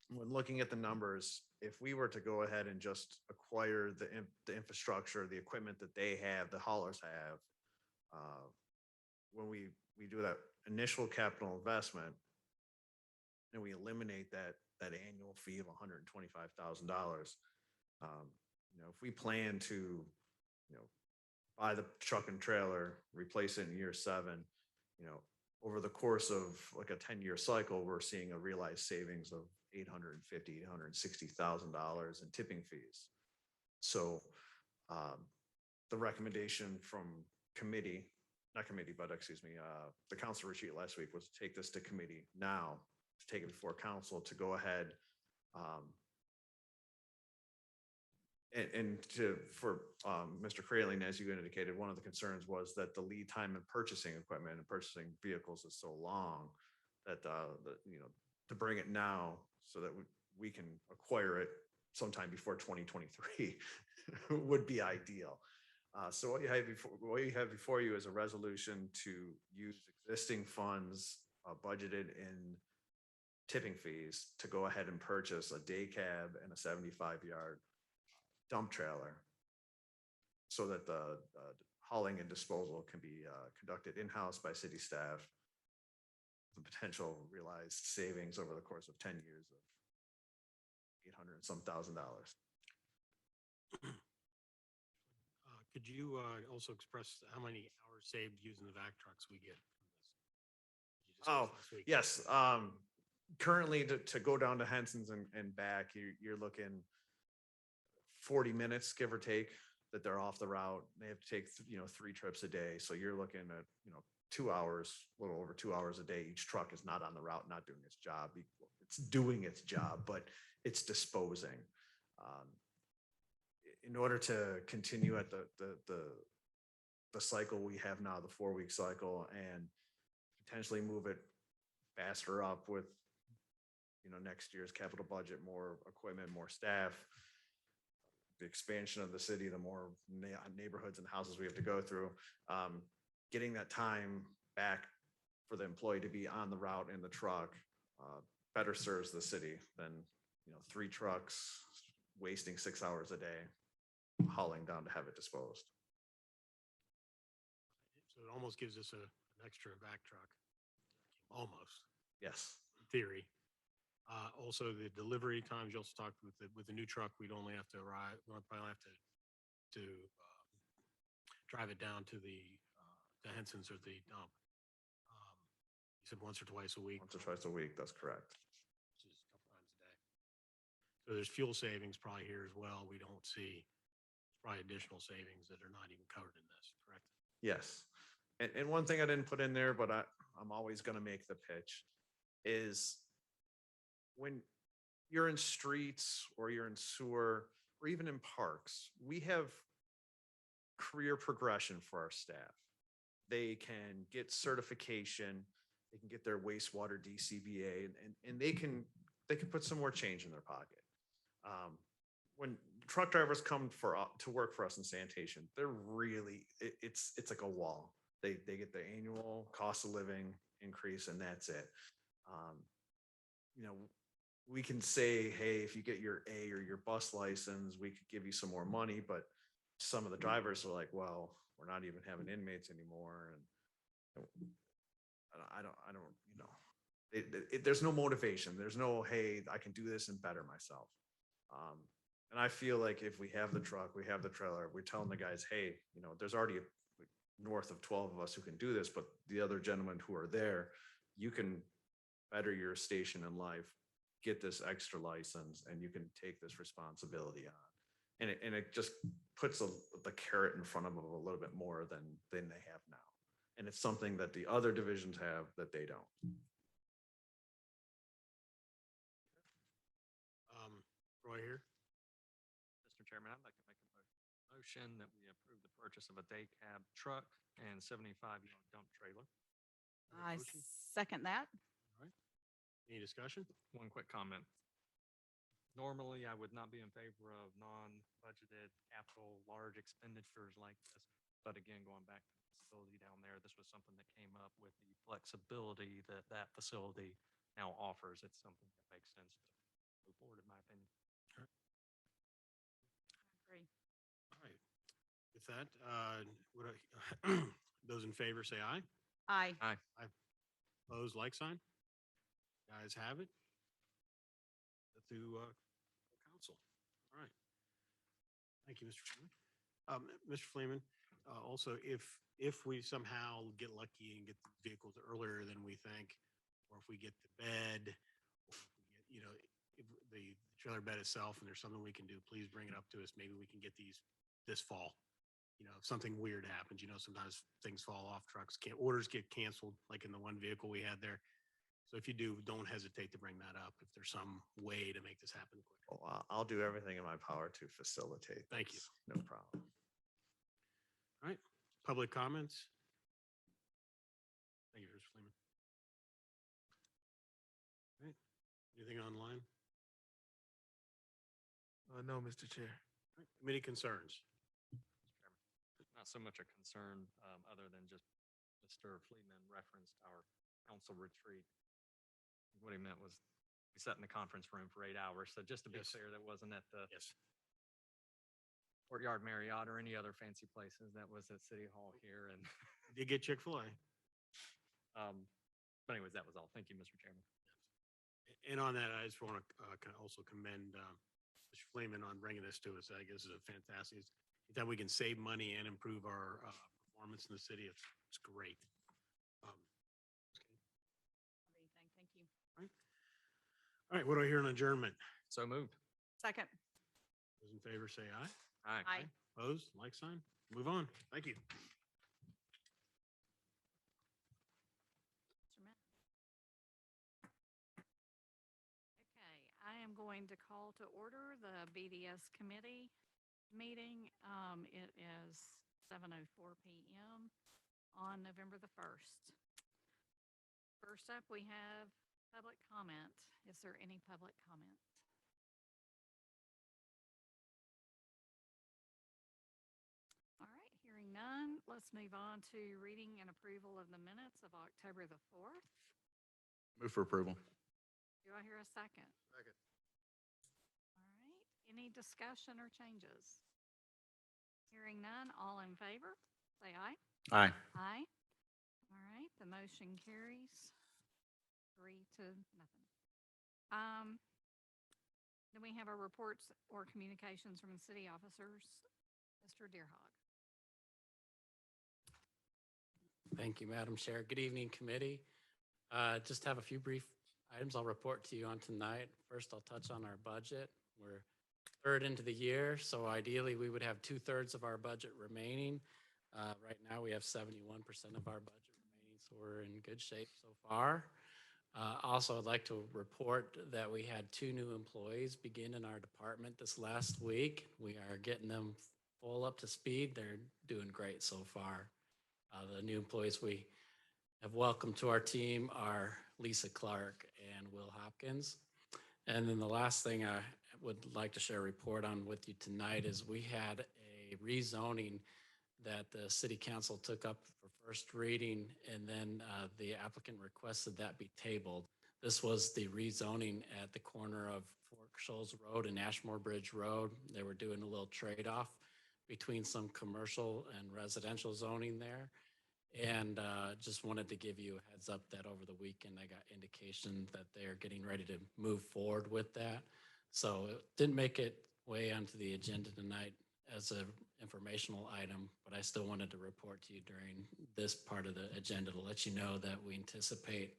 when looking at the numbers, if we were to go ahead and just acquire the infrastructure, the equipment that they have, the haulers have, when we do that initial capital investment, and we eliminate that annual fee of $125,000, if we plan to, buy the truck and trailer, replace it in year 7, over the course of like a 10-year cycle, we're seeing a realized savings of $850,000, $860,000 in tipping fees. So the recommendation from committee, not committee, but excuse me, the council retreat last week was to take this to committee now, to take it before council to go ahead for Mr. Kraling, as you indicated, one of the concerns was that the lead time in purchasing equipment and purchasing vehicles is so long that to bring it now so that we can acquire it sometime before 2023 would be ideal. So what you have before you is a resolution to use existing funds budgeted in tipping fees to go ahead and purchase a day cab and a 75-yard dump trailer so that the hauling and disposal can be conducted in-house by city staff. The potential realized savings over the course of 10 years of $800 and some thousand. Could you also express how many hours saved using the vac trucks we get from this? Did you discuss Oh, last week? yes. Currently to go down to Henson's and back, you're looking 40 minutes, give or take, that they're off the route. They have to take, 3 trips a day. So you're looking at, 2 hours, a little over 2 hours a day. Each truck is not on the route, not doing its job. It's doing its job, but it's disposing. In order to continue at the cycle we have now, the 4-week cycle, and potentially move it faster up with, next year's capital budget, more equipment, more staff, the expansion of the city, the more neighborhoods and houses we have to go through, getting that time back for the employee to be on the route in the truck better serves the city than 3 trucks wasting 6 hours a day hauling down to have it disposed. So it almost gives us an extra vac truck. Almost, Yes. in theory. Also, the delivery times, you also talked with the new truck, we'd only have to arrive, we'll probably have to drive it down to the Henson's or the dump. You said once or twice a week. Once or twice a week, that's correct. Which is a couple times a day. So there's fuel savings probably here as well. We don't see probably additional savings that are not even covered in this, correct? Yes. And one thing I didn't put in there, but I'm always going to make the pitch, is when you're in streets or you're in sewer or even in parks, we have career progression for our staff. They can get certification, they can get their wastewater DCBA, and they can put some more change in their pocket. When truck drivers come to work for us in sanitation, they're really, it's like a wall. They get the annual cost of living increase, and that's it. We can say, hey, if you get your A or your bus license, we could give you some more money, but some of the drivers are like, well, we're not even having inmates anymore. And I don't, there's no motivation. There's no, hey, I can do this and better myself. And I feel like if we have the truck, we have the trailer, we're telling the guys, hey, there's already north of 12 of us who can do this, but the other gentlemen who are there, you can better your station in life, get this extra license, and you can take this responsibility on. And it just puts the carrot in front of them a little bit more than they have now. And it's something that the other divisions have that they don't. Roy here. Mr. Chairman, I'd like to make a motion that we approve the purchase of a day cab truck and 75-yard dump trailer. I Motion? second that. All right. Any discussion? One quick comment. Normally, I would not be in favor of non-budgeted capital large expenditures like this, but again, going back to facility down there. This was something that came up with the flexibility that that facility now offers. It's something that makes sense to move forward, in my opinion. Agree. All right. With that, those in favor say aye. Aye. Opposed, like sign. Guys have it. To council. All right. Thank you, Mr. Freeman. Mr. Freeman, also, if we somehow get lucky and get the vehicles earlier than we think, or if we get the bed, or if we get, if the trailer bed itself, and there's something we can do, please bring it up to us. Maybe we can get these this fall. If something weird happens, sometimes things fall off trucks, orders get canceled, like in the one vehicle we had there. So if you do, don't hesitate to bring that up if there's some way to make this happen quicker. Well, I'll do everything in my power to facilitate. Thank you. this. No problem. All right, public comments? Thank you, Mr. Freeman. All right, anything online? No, Mr. Chair. All right, committee concerns? Not so much a concern, other than just Mr. Fleetman referenced our council retreat. What he meant was we sat in the conference room for 8 hours. So just to be Yes. clear, that wasn't at the Yes. Courtyard, Marriott, or any other fancy places. That was at City Hall here. And Did you get Chick-fil-A? but anyways, that was all. Thank you, Mr. Chairman. And on that, I just want to also commend Mr. Freeman on bringing this to us. I guess is a fantastic. That we can save money and improve our performance in the city. It's great. Thank you. All right, what do I hear on adjournment? So moved. Second. Those in favor say aye. Aye. Opposed, like sign. Move on. Thank you. Okay, I am going to call to order the BDS committee meeting. It is 7:04 PM on November the 1st. First up, we have public comment. Is there any public comment? All right, hearing none, let's move on to reading and approval of the minutes of October the 4th. Move for approval. Do I hear a second? Second. All right, any discussion or changes? Hearing none, all in favor, say aye. Aye. Aye. All right, the motion carries 3-0. Then we have our reports or communications from the city officers. Mr. Deerhog. Thank you, Madam Chair. Good evening, committee. Just have a few brief items I'll report to you on tonight. First, I'll touch on our budget. We're third into the year, so ideally we would have 2/3 of our budget remaining. Right now, we have 71% of our budget remaining, so we're in good shape so far. Also, I'd like to report that we had 2 new employees begin in our department this last week. We are getting them full up to speed. They're doing great so far. The new employees we have welcomed to our team are Lisa Clark and Will Hopkins. And then the last thing I would like to share a report on with you tonight is we had a rezoning that the city council took up for first reading, and then the applicant requested that be tabled. This was the rezoning at the corner of Fork Shoals Road and Ashmore Bridge Road. They were doing a little trade-off between some commercial and residential zoning there. And just wanted to give you a heads up that over the weekend, I got indication that they're getting ready to move forward with that. So it didn't make it way onto the agenda tonight as an informational item, but I still wanted to report to you during this part of the agenda to let you know that we anticipate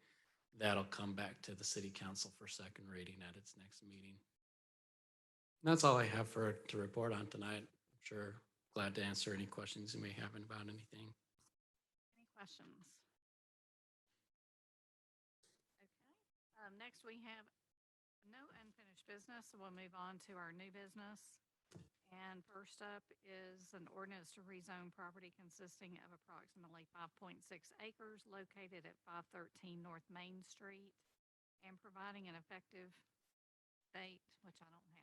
that'll come back to the city council for second reading at its next meeting. And that's all I have to report on tonight. I'm sure glad to answer any questions you may have about anything. Any questions? Okay, next we have no unfinished business, so we'll move on to our new business. And first up is an ordinance to rezone property consisting of approximately 5.6 acres located at 513 North Main Street and providing an effective date, which I don't have.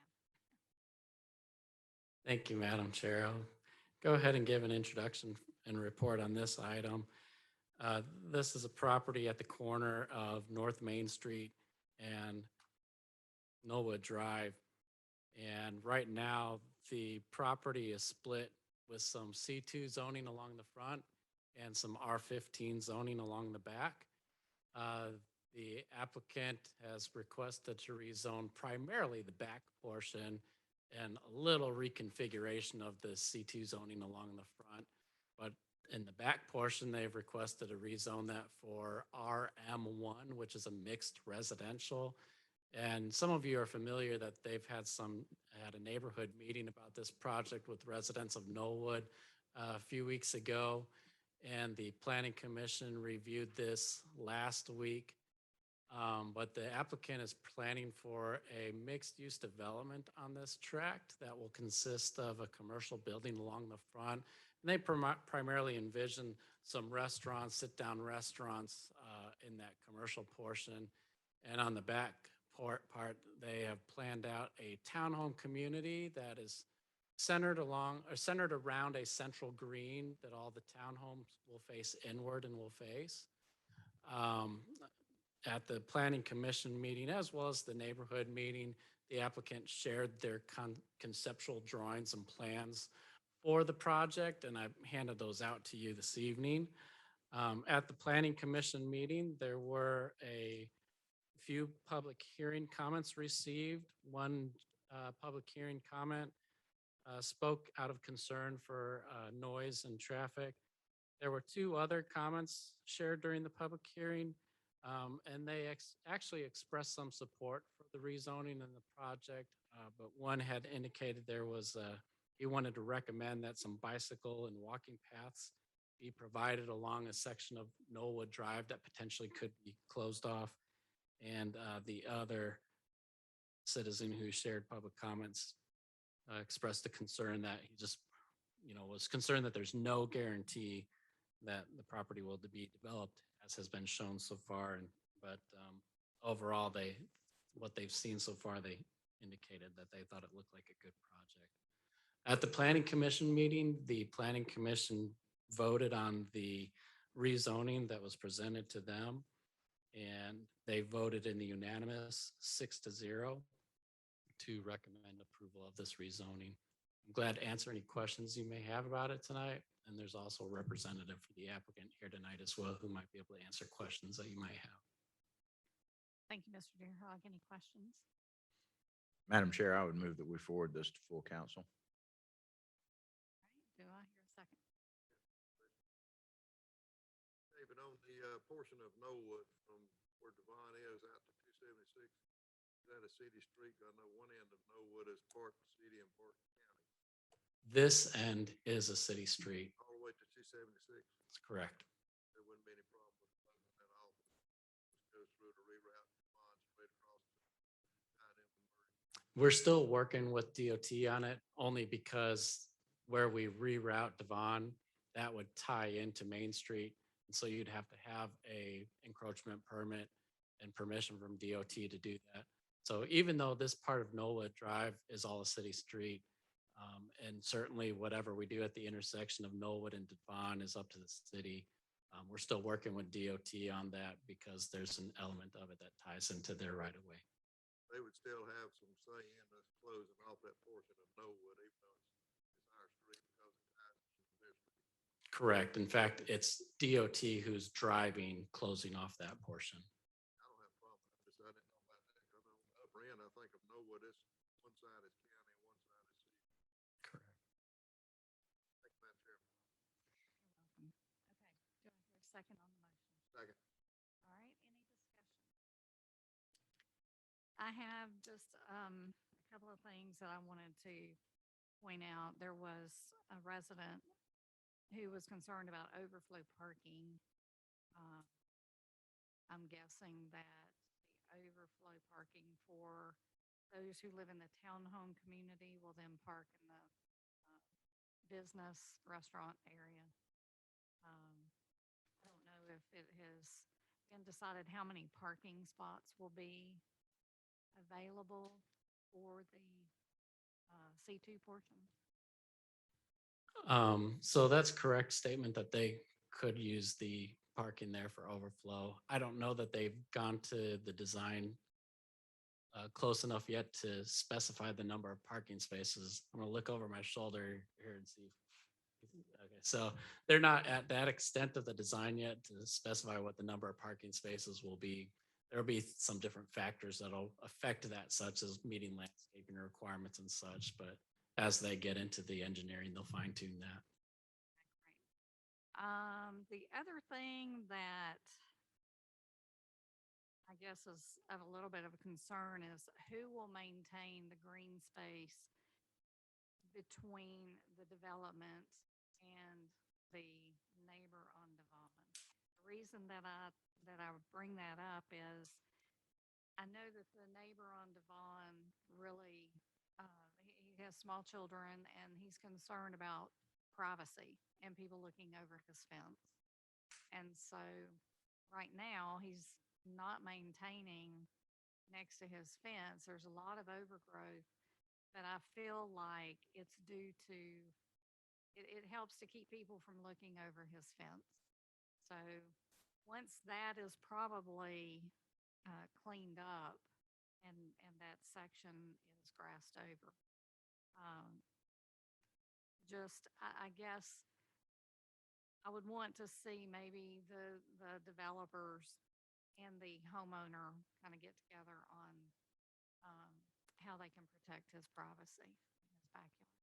Thank you, Madam Chair. I'll go ahead and give an introduction and report on this item. This is a property at the corner of North Main Street and Knollwood Drive. And right now, the property is split with some C2 zoning along the front and some R15 zoning along the back. The applicant has requested to rezone primarily the back portion and a little reconfiguration of the C2 zoning along the front. But in the back portion, they've requested to rezone that for RM1, which is a mixed residential. And some of you are familiar that they've had a neighborhood meeting about this project with residents of Knollwood a few weeks ago. And the Planning Commission reviewed this last week. But the applicant is planning for a mixed-use development on this tract that will consist of a commercial building along the front. And they primarily envision some restaurants, sit-down restaurants in that commercial portion. And on the back part, they have planned out a townhome community that is centered around a central green that all the townhomes will face inward and will face. At the Planning Commission meeting, as well as the neighborhood meeting, the applicant shared their conceptual drawings and plans for the project, and I've handed those out to you this evening. At the Planning Commission meeting, there were a few public hearing comments received. One public hearing comment spoke out of concern for noise and traffic. There were two other comments shared during the public hearing. And they actually expressed some support for the rezoning and the project, but one had indicated he wanted to recommend that some bicycle and walking paths be provided along a section of Knollwood Drive that potentially could be closed off. And the other citizen who shared public comments expressed a concern that he just, was concerned that there's no guarantee that the property will be developed as has been shown so far. But overall, what they've seen so far, they indicated that they thought it looked like a good project. At the Planning Commission meeting, the Planning Commission voted on the rezoning that was presented to them, and they voted in the unanimous 6-0 to recommend approval of this rezoning. I'm glad to answer any questions you may have about it tonight. And there's also a representative for the applicant here tonight as well who might be able to answer questions that you might have. Thank you, Mr. Deerhog. Any questions? Madam Chair, I would move that we forward this to full council. Do I hear a second? David, on the portion of Knollwood from where Devon is out to 276, is that a city street? I know one end of Knollwood is part city and part county. This end is a city street. All the way to 276? That's correct. There wouldn't be any problem with closing that off. Just goes through to reroute Devon straight across to We're still working with DOT on it, only because where we reroute Devon, that would tie into Main Street. And so you'd have to have a encroachment permit and permission from DOT to do that. So even though this part of Knollwood Drive is all a city street, and certainly whatever we do at the intersection of Knollwood and Devon is up to the city, we're still working with DOT on that because there's an element of it that ties into their right of way. They would still have some say in us closing off that portion of Knollwood, even though it's our street because it ties into their street. Correct. In fact, it's DOT who's driving, closing off that portion. I don't have a problem. I didn't know about that because on the upper end, I think of Knollwood, it's one side is county and one side is city. Correct. Thank you, Madam Chairman. You're welcome. Okay, do I hear a second on the motion? Second. All right, any discussion? I have just a couple of things that I wanted to point out. There was a resident who was concerned about overflow parking. I'm guessing that the overflow parking for those who live in the townhome community will then park in the business restaurant area. I don't know if it has been decided how many parking spots will be available for the C2 portion. So that's correct statement that they could use the parking there for overflow. I don't know that they've gone to the design close enough yet to specify the number of parking spaces. I'm gonna look over my shoulder here and see. Okay, so they're not at that extent of the design yet to specify what the number of parking spaces will be. There'll be some different factors that'll affect that, such as meeting landscaping requirements and such, but as they get into the engineering, they'll fine tune that. The other thing that I guess is of a little bit of a concern is who will maintain the green space between the development and the neighbor on Devon. The reason that I would bring that up is I know that the neighbor on Devon really, he has small children and he's concerned about privacy and people looking over his fence. And so right now he's not maintaining next to his fence. There's a lot of overgrowth, but I feel like it's due to, it helps to keep people from looking over his fence. So once that is probably cleaned up and that section is grassed over, I guess I would want to see maybe the developers and the homeowner kind of get together on how they can protect his privacy in his backyard.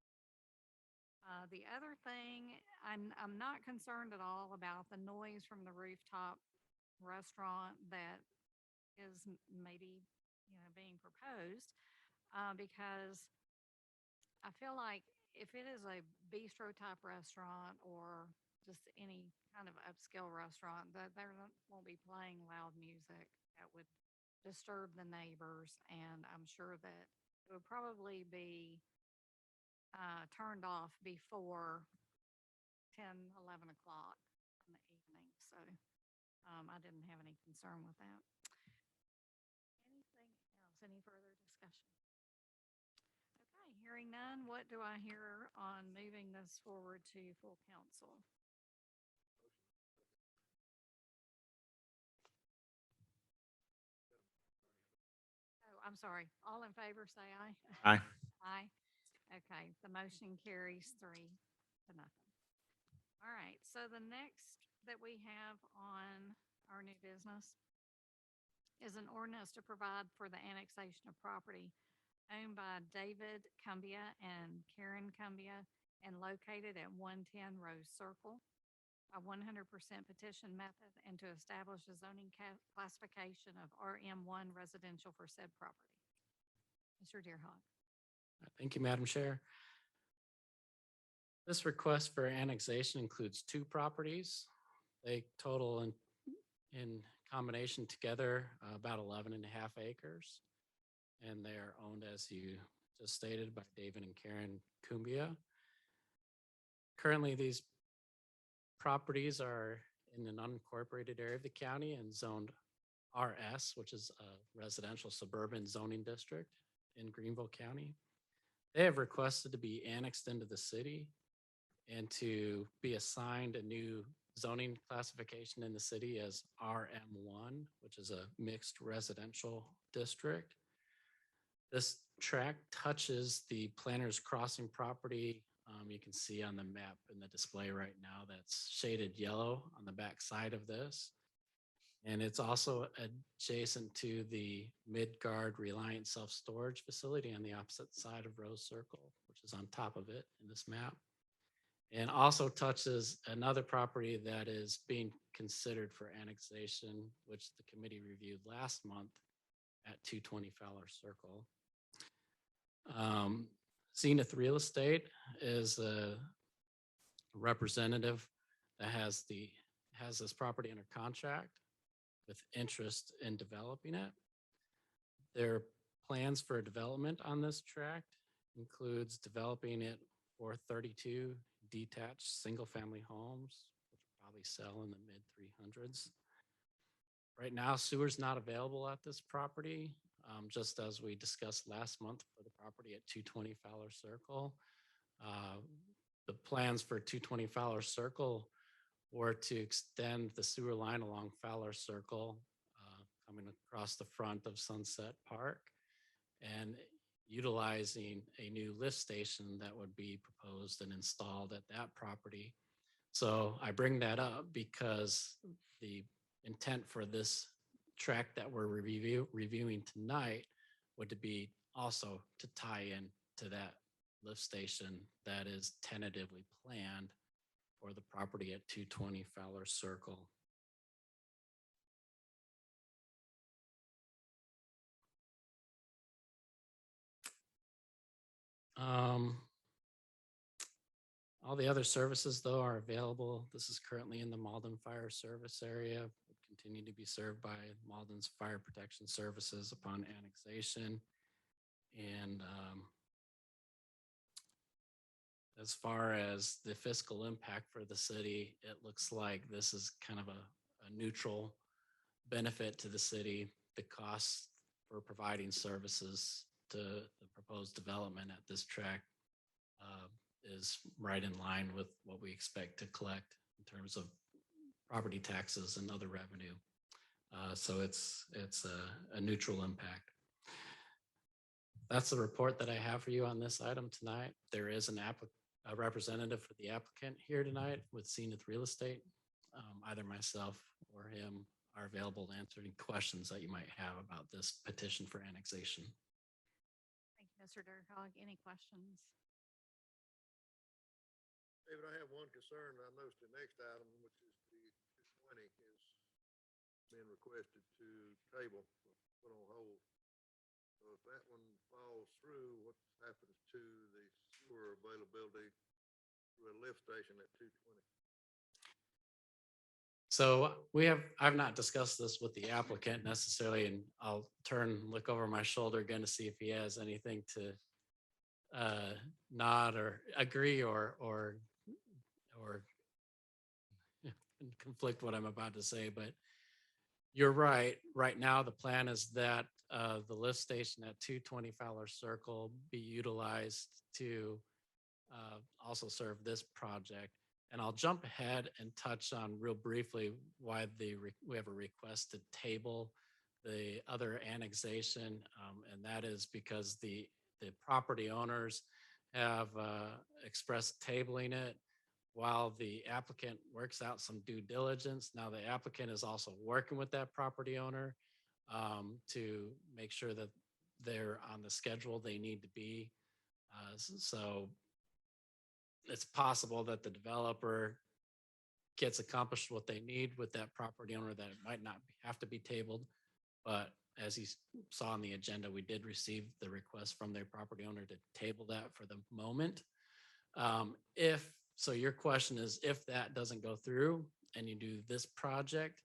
The other thing, I'm not concerned at all about the noise from the rooftop restaurant that is maybe, being proposed, because I feel like if it is a bistro type restaurant or just any kind of upscale restaurant, that there won't be playing loud music that would disturb the neighbors. And I'm sure that it would probably be turned off before 10, 11 o'clock in the evening. So I didn't have any concern with that. Anything else? Any further discussion? Okay, hearing none, what do I hear on moving this forward to full council? Oh, I'm sorry. All in favor, say aye. Aye. Aye. Okay, the motion carries 3-0. All right, so the next that we have on our new business is an ordinance to provide for the annexation of property owned by David Cumbia and Karen Cumbia and located at 110 Rose Circle, a 100% petition method, and to establish a zoning classification of RM1 residential for said property. Mr. Deerhawk. Thank you, Madam Chair. This request for annexation includes 2 properties. They total in combination together about 11 and a half acres. And they are owned, as you just stated, by David and Karen Cumbia. Currently, these properties are in an unincorporated area of the county and zoned RS, which is a residential suburban zoning district in Greenville County. They have requested to be annexed into the city and to be assigned a new zoning classification in the city as RM1, which is a mixed residential district. This tract touches the Planters Crossing property. You can see on the map in the display right now that's shaded yellow on the back side of this. And it's also adjacent to the Midgard Reliant Self-Storage Facility on the opposite side of Rose Circle, which is on top of it in this map. And also touches another property that is being considered for annexation, which the committee reviewed last month at 220 Fowler Circle. Zenith Real Estate is a representative that has this property under contract with interest in developing it. Their plans for development on this tract includes developing it for 32 detached single-family homes, which will probably sell in the mid-300s. Right now, sewer's not available at this property, just as we discussed last month for the property at 220 Fowler Circle. the plans for 220 Fowler Circle were to extend the sewer line along Fowler Circle, coming across the front of Sunset Park, and utilizing a new lift station that would be proposed and installed at that property. So I bring that up because the intent for this track that we're reviewing tonight would be also to tie in to that lift station that is tentatively planned for the property at 220 Fowler Circle. All the other services, though, are available. This is currently in the Mauldin Fire Service area. Would continue to be served by Mauldin's Fire Protection Services upon annexation. And as far as the fiscal impact for the city, it looks like this is kind of a neutral benefit to the city. The cost for providing services to the proposed development at this track is right in line with what we expect to collect in terms of property taxes and other revenue. So it's a neutral impact. That's the report that I have for you on this item tonight. There is a representative for the applicant here tonight with Zenith Real Estate. Either myself or him are available to answer any questions that you might have about this petition for annexation. Thank you, Mr. Durhog. Any questions? David, I have one concern. I noticed the next item, which is the 220, is being requested to table, put on hold. So if that one falls through, what happens to the sewer availability through a lift station at 220? So I've not discussed this with the applicant necessarily, and I'll look over my shoulder again to see if he has anything to nod or agree or conflict what I'm about to say. But you're right. Right now, the plan is that the lift station at 220 Fowler Circle be utilized to also serve this project. And I'll jump ahead and touch on real briefly why we have a request to table the other annexation. And that is because the property owners have expressed tabling it while the applicant works out some due diligence. Now, the applicant is also working with that property owner to make sure that they're on the schedule they need to be. So it's possible that the developer gets accomplished what they need with that property owner, that it might not have to be tabled. But as you saw on the agenda, we did receive the request from their property owner to table that for the moment. So your question is, if that doesn't go through and you do this project,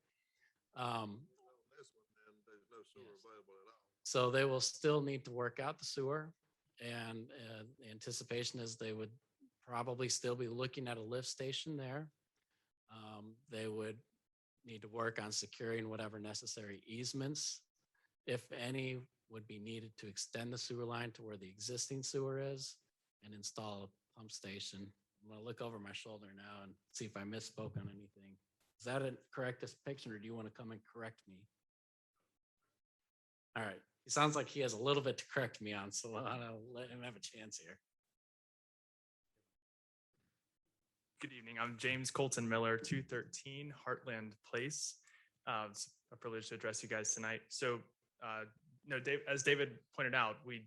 This one, then there's no sewer available at all. so they will still need to work out the sewer, and the anticipation is they would probably still be looking at a lift station there. They would need to work on securing whatever necessary easements, if any, would be needed to extend the sewer line to where the existing sewer is and install a pump station. I'm gonna look over my shoulder now and see if I misspoke on anything. Is that a correct depiction, or do you want to come and correct me? All right, it sounds like he has a little bit to correct me on, so I'll let him have a chance here. Good evening. I'm James Colton Miller, 213 Heartland Place. It's a privilege to address you guys tonight. So, Dave, as David pointed out, we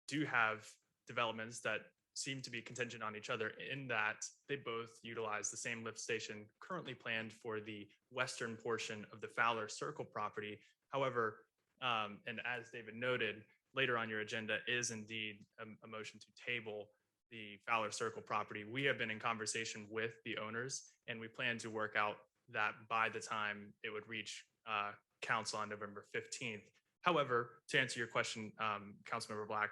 do have developments that seem to be contingent on each other in that they both utilize the same lift station currently planned for the western portion of the Fowler Circle property. However, and as David noted, later on your agenda is indeed a motion to table the Fowler Circle property. We have been in conversation with the owners, and we plan to work out that by the time it would reach council on November 15th. However, to answer your question, Councilmember Black,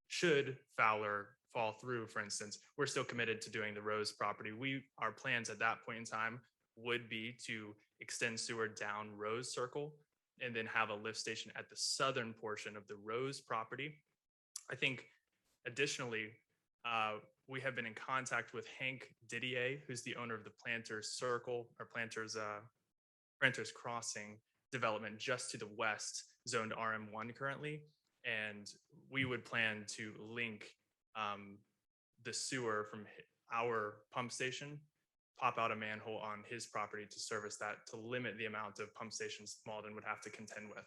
should Fowler fall through, for instance, we're still committed to doing the Rose property. Our plans at that point in time would be to extend sewer down Rose Circle and then have a lift station at the southern portion of the Rose property. I think additionally, We have been in contact with Hank Didier, who's the owner of the Planters Circle or Planters Crossing development just to the west, zoned RM1 currently. And we would plan to link the sewer from our pump station, pop out a manhole on his property to service that, to limit the amount of pump stations Mauldin would have to contend with.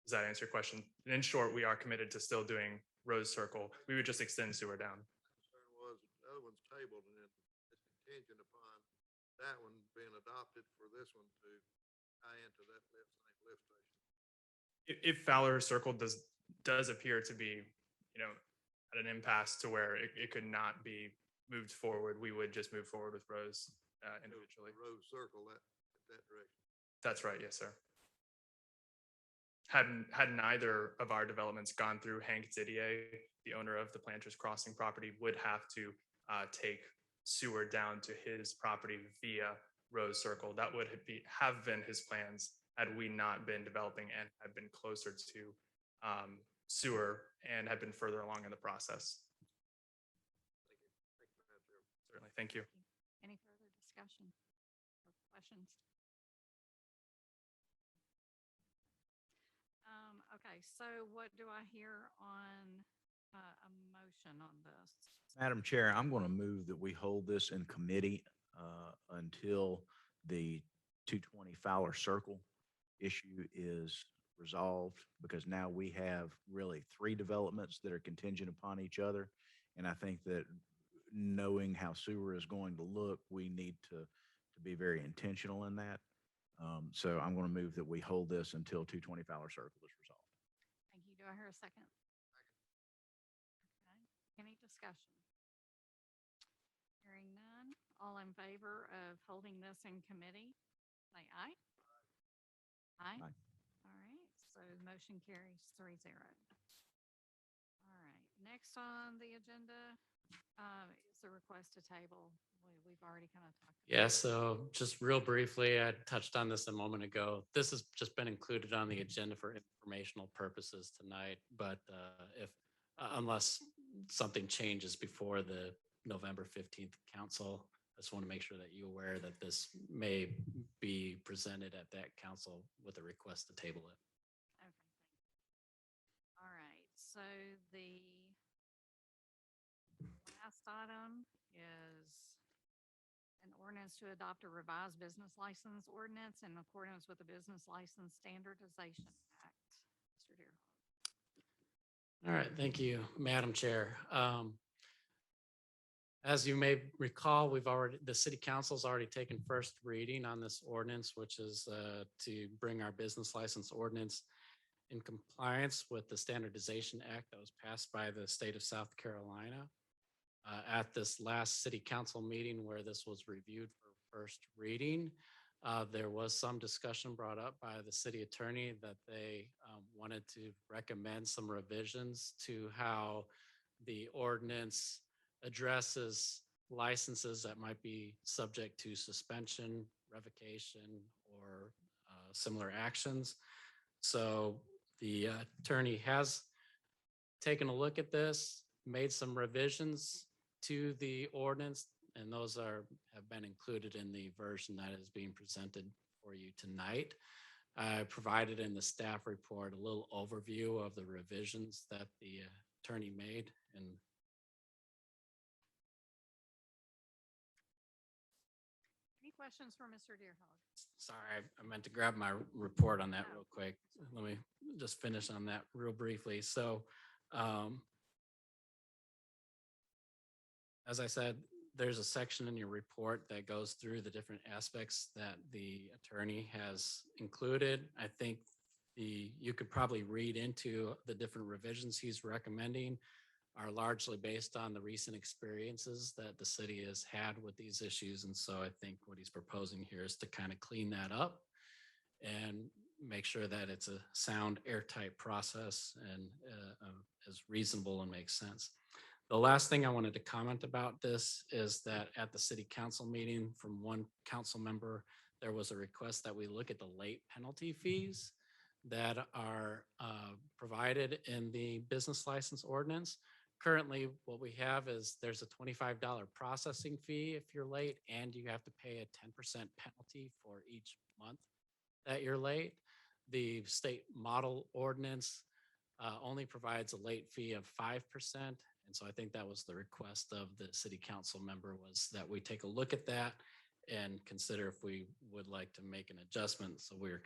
Does that answer your question? And in short, we are committed to still doing Rose Circle. We would just extend sewer down. Concern was the other one's tabled and then it's contingent upon that one being adopted for this one to tie into that lift station. If Fowler Circle does appear to be, at an impasse to where it could not be moved forward, we would just move forward with Rose individually. Rose Circle, that direction. That's right. Yes, sir. Had neither of our developments gone through, Hank Didier, the owner of the Planters Crossing property, would have to take sewer down to his property via Rose Circle. That would have been his plans had we not been developing and had been closer to sewer and had been further along in the process. Certainly. Thank you. Any further discussion or questions? Okay, so what do I hear on a motion on this? Madam Chair, I'm going to move that we hold this in committee until the 220 Fowler Circle issue is resolved, because now we have really 3 developments that are contingent upon each other. And I think that knowing how sewer is going to look, we need to be very intentional in that. So I'm going to move that we hold this until 220 Fowler Circle is resolved. Thank you. Do I hear a second? Okay. Any discussion? Hearing none. All in favor of holding this in committee, say aye. Aye. Aye. All right. So motion carries 3-0. All right. Next on the agenda is the request to table. We've already kind of talked. Yeah, so just real briefly, I touched on this a moment ago. This has just been included on the agenda for informational purposes tonight, but if unless something changes before the November 15th council, I just want to make sure that you're aware that this may be presented at that council with a request to table it. Okay. All right. So the last item is an ordinance to adopt a revised business license ordinance in accordance with the Business License Standardization Act. Mr. Deerhall. All right, thank you, Madam Chair. As you may recall, the city council's already taken first reading on this ordinance, which is to bring our business license ordinance in compliance with the Standardization Act that was passed by the state of South Carolina. At this last city council meeting where this was reviewed for first reading, there was some discussion brought up by the city attorney that they wanted to recommend some revisions to how the ordinance addresses licenses that might be subject to suspension, revocation, or similar actions. So the attorney has taken a look at this, made some revisions to the ordinance, and those have been included in the version that is being presented for you tonight. I provided in the staff report a little overview of the revisions that the attorney made. And any questions for Mr. Deerhall? sorry, I meant to grab my report on that real quick. Let me just finish on that real briefly. So, as I said, there's a section in your report that goes through the different aspects that the attorney has included. I think you could probably read into the different revisions he's recommending are largely based on the recent experiences that the city has had with these issues. And so I think what he's proposing here is to kind of clean that up and make sure that it's a sound, airtight process and as reasonable and makes sense. The last thing I wanted to comment about this is that at the city council meeting from one council member, there was a request that we look at the late penalty fees that are provided in the business license ordinance. currently what we have is there's a $25 processing fee if you're late, and you have to pay a 10% penalty for each month that you're late. The state model ordinance only provides a late fee of 5%. And so I think that was the request of the city council member, was that we take a look at that and consider if we would like to make an adjustment so we're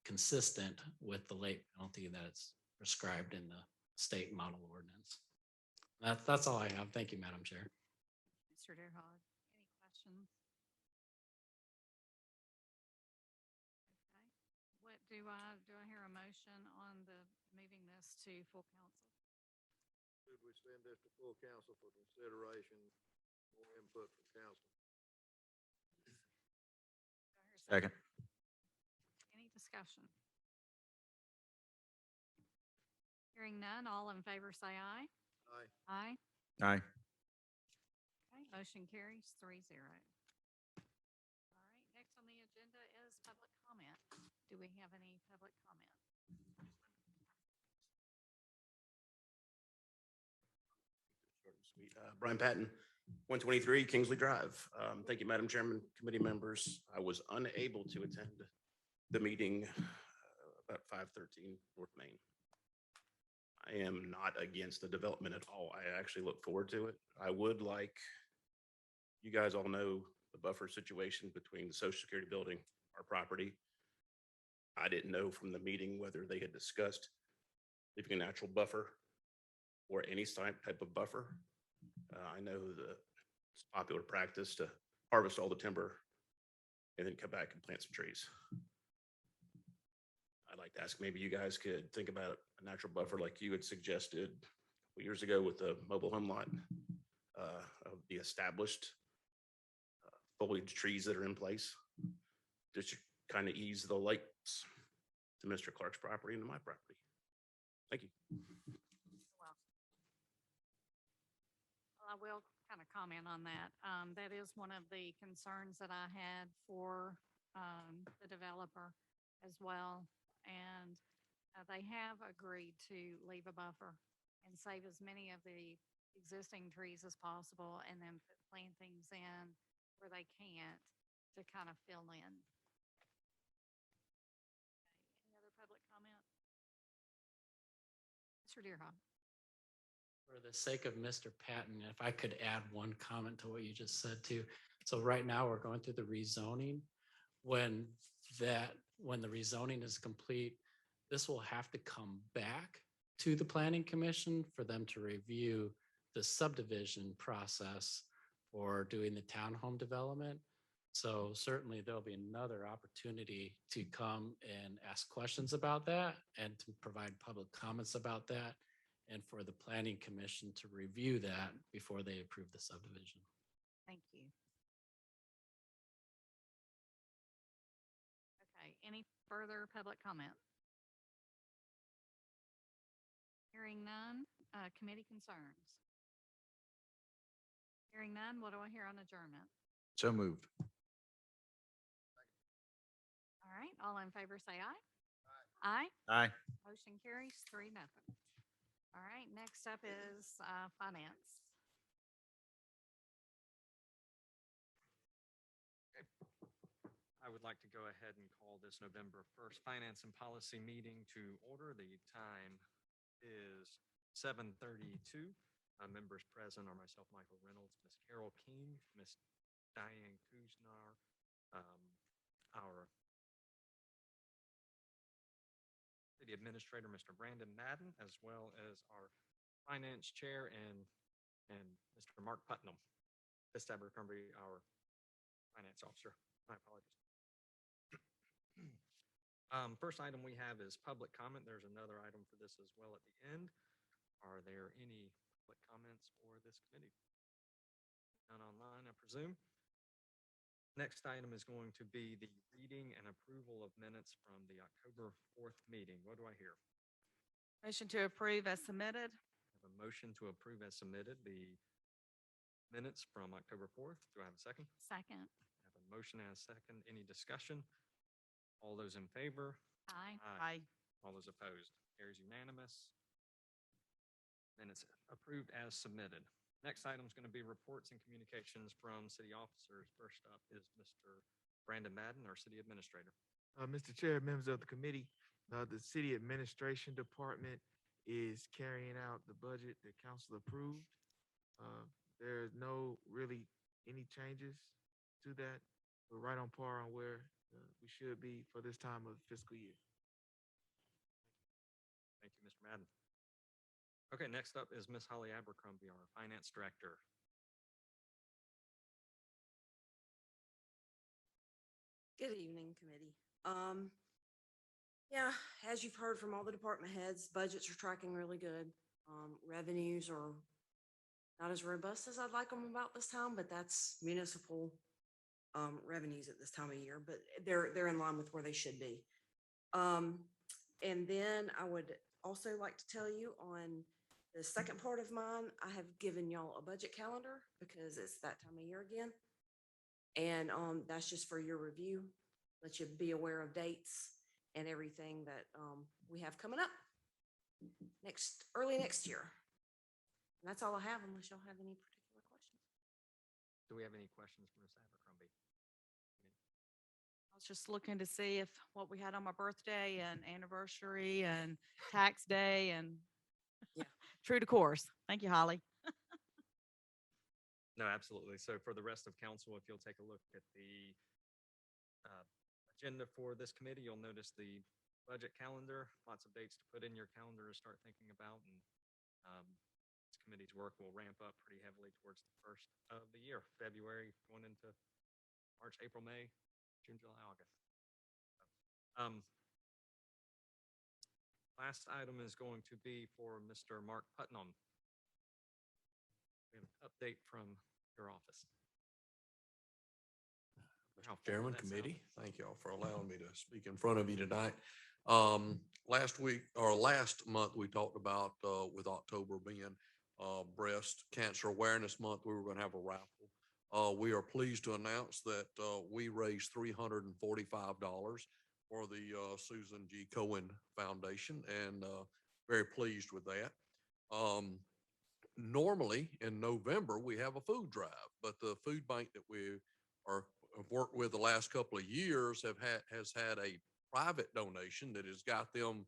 consistent with the late penalty that's prescribed in the state model ordinance. That's all I have. Thank you, Madam Chair. Mr. Deerhog, any questions? Okay. What do I hear a motion on the moving this to full council? Should we send this to full council for consideration, more input from council? Do I hear a Second. Any discussion? Hearing none, all in favor say aye. Aye. Aye. Aye. Okay, motion carries 3-0. All right, next on the agenda is public comment. Do we have any public comment? Short and sweet. Brian Patton, 123 Kingsley Drive. Thank you, Madam Chairman, committee members. I was unable to attend the meeting about 513 North Main. I am not against the development at all. I actually look forward to it. I would like, you guys all know the buffer situation between the Social Security building, our property. I didn't know from the meeting whether they had discussed leaving a natural buffer or any type of buffer. I know that it's popular practice to harvest all the timber and then come back and plant some trees. I'd like to ask, maybe you guys could think about a natural buffer like you had suggested a couple years ago with the mobile home lot of the established foliage trees that are in place. Just to kind of ease the lights to Mr. Clark's property and to my property. Thank you. Well, I will kind of comment on that. That is one of the concerns that I had for the developer as well. And they have agreed to leave a buffer and save as many of the existing trees as possible, and then put plantings in where they can't to kind of fill in. Okay, any other public comment? Mr. Deerhog. For the sake of Mr. Patton, if I could add one comment to what you just said too. So right now we're going through the rezoning. When the rezoning is complete, this will have to come back to the planning commission for them to review the subdivision process for doing the townhome development. So certainly there'll be another opportunity to come and ask questions about that and to provide public comments about that, and for the planning commission to review that before they approve the subdivision. Thank you. Okay, any further public comment? Hearing none, committee concerns. Hearing none, what do I hear on adjournment? So moved. All right, all in favor say aye. Aye. Aye. Motion carries 3-0. All right, next up is finance. I would like to go ahead and call this November 1st Finance and Policy Meeting to order. The time is 7:32. Members present are myself, Michael Reynolds, Ms. Carol King, Ms. Diane Kuznar, our city administrator, Mr. Brandon Madden, as well as our finance chair and Mr. Mark Putnam. This time we're going to be our finance officer. My apologies. First item we have is public comment. There's another item for this as well at the end. Are there any public comments for this committee? None online, I presume. Next item is going to be the reading and approval of minutes from the October 4th meeting. What do I hear? Motion to approve as submitted. I have a motion to approve as submitted the minutes from October 4th. Do I have a second? Second. I have a motion and a second. Any discussion? All those in favor? Aye. Aye. All those opposed? Carries unanimous. Minutes approved as submitted. Next item is going to be reports and communications from city officers. First up is Mr. Brandon Madden, our city administrator. Mr. Chair, members of the committee, the city administration department is carrying out the budget that council approved. There's no really any changes to that. We're right on par on where we should be for this time of fiscal year. Thank you, Mr. Madden. Okay, next up is Ms. Holly Abercrombie, our finance director. Good evening, committee. Yeah, as you've heard from all the department heads, budgets are tracking really good. Revenues are not as robust as I'd like them about this time, but that's municipal revenues at this time of year, but they're in line with where they should be. And then I would also like to tell you on the second part of mine, I have given y'all a budget calendar because it's that time of year again. And that's just for your review, let you be aware of dates and everything that we have coming up early next year. And that's all I have unless y'all have any particular questions. Do we have any questions for Ms. Abercrombie? I was just looking to see if what we had on my birthday and anniversary and tax day and Yeah. true to course. Thank you, Holly. No, absolutely. So for the rest of council, if you'll take a look at the agenda for this committee, you'll notice the budget calendar, lots of dates to put in your calendar to start thinking about. And this committee's work will ramp up pretty heavily towards the first of the year, February, going into March, April, May, June, July, August. Last item is going to be for Mr. Mark Putnam. We have an update from your office. How formal Chairman, that sounds. committee, thank y'all for allowing me to speak in front of you tonight. Last week or last month, we talked about, with October being, Breast Cancer Awareness Month, we were going to have a raffle. We are pleased to announce that, we raised $345 for the, Susan G. Cohen Foundation, and, very pleased with that. Normally in November, we have a food drive, but the food bank that we have worked with the last couple of years has had a private donation that has got them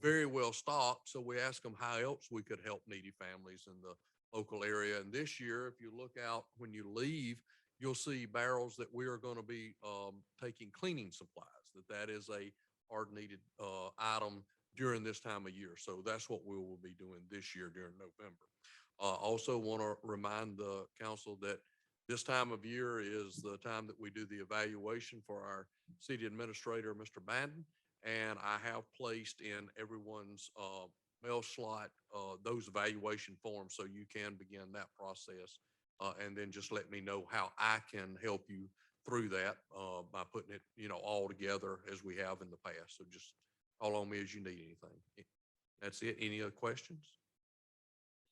very well stocked. So we asked them how else we could help needy families in the local area. And this year, if you look out when you leave, you'll see barrels that we are going to be taking cleaning supplies, that is a hard needed item during this time of year. So that's what we will be doing this year during November. Also want to remind the council that this time of year is the time that we do the evaluation for our city administrator, Mr. Madden. And I have placed in everyone's mail slot those evaluation forms so you can begin that process. And then just let me know how I can help you through that by putting it, all together as we have in the past. So just call on me as you need anything. That's it. Any other questions?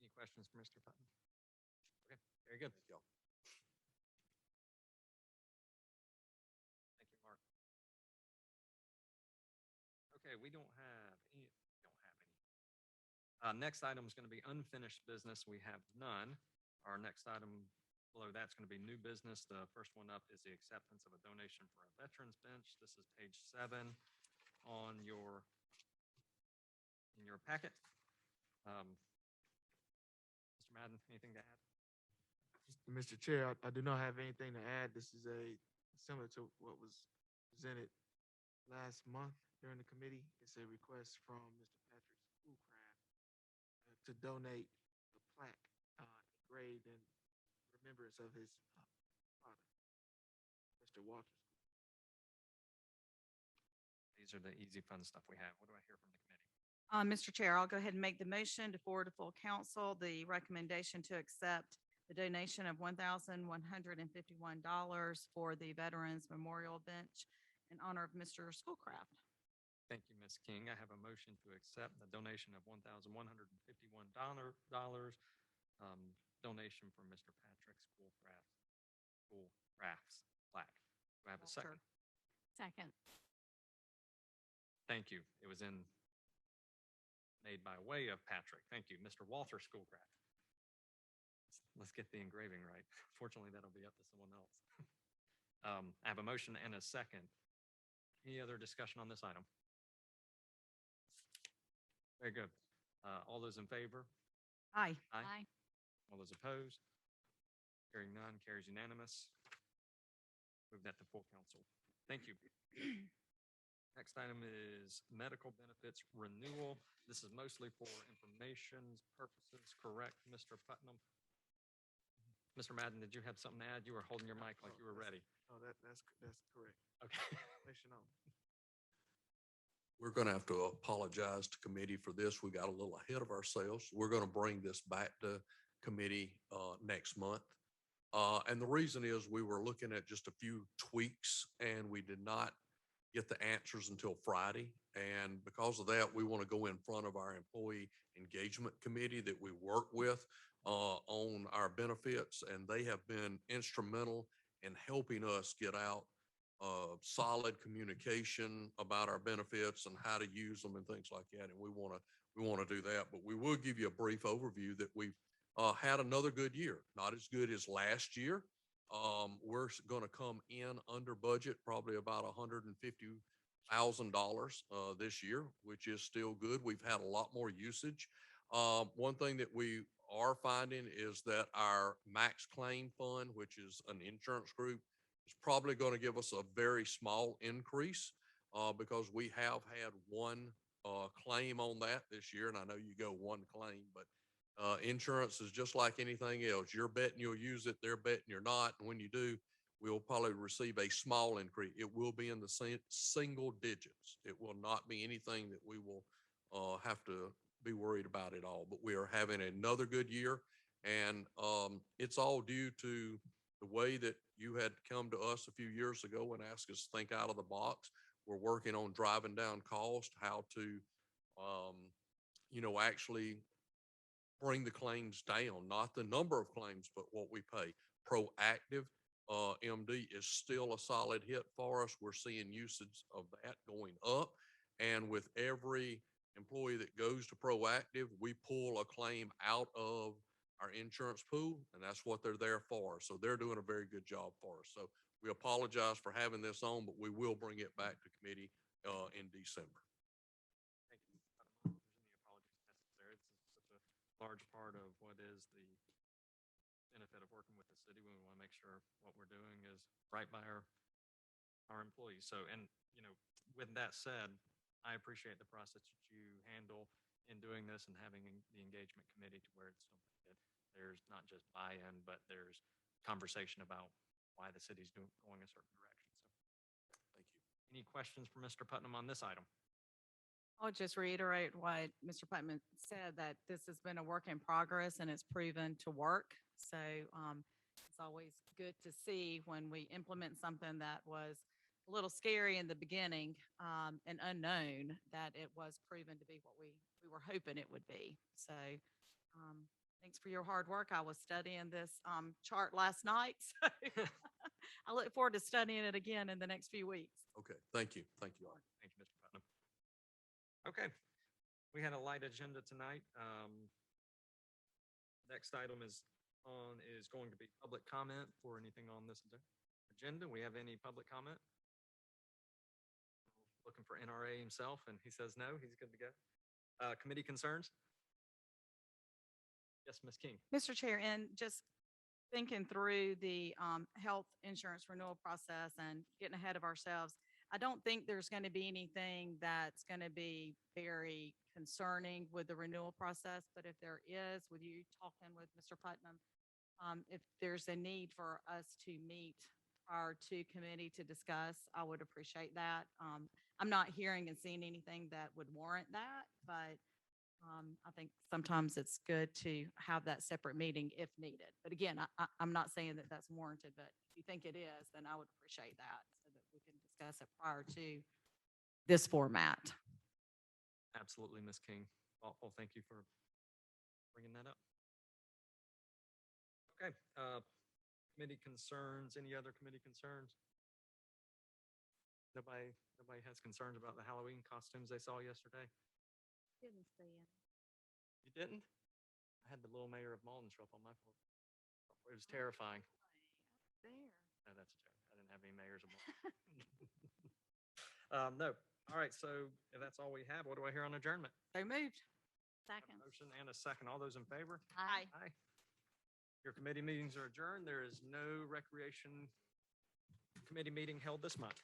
Any questions for Mr. Putnam? Okay, very good. Thank y'all. Thank you, Mark. Okay, we don't have any. Next item is going to be unfinished business. We have none. Our next item below that's going to be new business. The first one up is the acceptance of a donation for a veterans bench. This is page 7 on in your packet. Mr. Madden, anything to add? Mr. Chair, I do not have anything to add. This is similar to what was presented last month during the committee. It's a request from Mr. Patrick Schoolcraft to donate a plaque engraved in remembrance of his father, Mr. Walter. These are the easy, fun stuff we have. What do I hear from the committee? Mr. Chair, I'll go ahead and make the motion to forward to full council the recommendation to accept the donation of $1,151 for the Veterans Memorial Bench in honor of Mr. Schoolcraft. Thank you, Ms. King. I have a motion to accept the donation of $1,151 donation from Mr. Patrick Schoolcraft's plaque. Do I have a second? Second. Thank you. It was in made by way of Patrick. Thank you, Mr. Walter Schoolcraft. Let's get the engraving right. Fortunately, that'll be up to someone else. I have a motion and a second. Any other discussion on this item? Very good. All those in favor? Aye. Aye. All those opposed? Hearing none, carries unanimous. Move that to full council. Thank you. Next item is medical benefits renewal. This is mostly for information purposes, correct, Mr. Putnam? Mr. Madden, did you have something to add? You were holding your mic like you were ready. Oh, that's correct. Okay. Information on. We're going to have to apologize to committee for this. We got a little ahead of ourselves. We're going to bring this back to committee next month. And the reason is we were looking at just a few tweaks and we did not get the answers until Friday. And because of that, we want to go in front of our employee engagement committee that we work with on our benefits. And they have been instrumental in helping us get out solid communication about our benefits and how to use them and things like that. And we want to do that, but we will give you a brief overview that we've had another good year, not as good as last year. We're going to come in under budget, probably about $150,000 this year, which is still good. We've had a lot more usage. One thing that we are finding is that our max claim fund, which is an insurance group, is probably going to give us a very small increase because we have had one claim on that this year. And I know you go one claim, but insurance is just like anything else. You're betting you'll use it. They're betting you're not. And when you do, we'll probably receive a small increase. It will be in the single digits. It will not be anything that we will have to be worried about at all. But we are having another good year. And it's all due to the way that you had come to us a few years ago and asked us to think out of the box. We're working on driving down cost, how to, actually bring the claims down, not the number of claims, but what we pay. Proactive MD is still a solid hit for us. We're seeing usage of that going up. And with every employee that goes to proactive, we pull a claim out of our insurance pool, and that's what they're there for. So they're doing a very good job for us. So we apologize for having this on, but we will bring it back to committee in December. Thank you. I don't know if there's any apologies necessary. It's such a large part of what is the benefit of working with the city. We want to make sure what we're doing is right by our employees. So, and with that said, I appreciate the process that you handle in doing this and having the engagement committee to where it's something that there's not just buy-in, but there's conversation about why the city's going a certain direction. So, thank you. Any questions for Mr. Putnam on this item? I'll just reiterate what Mr. Putnam said, that this has been a work in progress and it's proven to work. So it's always good to see when we implement something that was a little scary in the beginning and unknown, that it was proven to be what we were hoping it would be. So thanks for your hard work. I was studying this chart last night. So I look forward to studying it again in the next few weeks. Okay, thank you. Thank you all. Thank you, Mr. Putnam. Okay, we had a light agenda tonight. Next item is going to be public comment for anything on this agenda. We have any public comment? Looking for NRA himself, and he says no, he's good to go. Committee concerns? Yes, Ms. King. Mr. Chair, and just thinking through the health insurance renewal process and getting ahead of ourselves, I don't think there's going to be anything that's going to be very concerning with the renewal process. But if there is, with you talking with Mr. Putnam, if there's a need for us to meet prior to committee to discuss, I would appreciate that. I'm not hearing and seeing anything that would warrant that, but I think sometimes it's good to have that separate meeting if needed. But again, I'm not saying that that's warranted, but if you think it is, then I would appreciate that so that we can discuss it prior to this format. Absolutely, Ms. King. Well, thank you for bringing that up. Okay, committee concerns, any other committee concerns? Nobody has concerns about the Halloween costumes they saw yesterday? Didn't see him. You didn't? I had the little mayor of Mauldin show up on my phone. It was terrifying. There. No, that's a joke. I didn't have any mayors of Mauldin. No. All right. So if that's all we have, what do I hear on adjournment? So moved. Have a Second. motion and a second. All those in favor? Aye. Aye. Your committee meetings are adjourned. There is no recreation committee meeting held this month.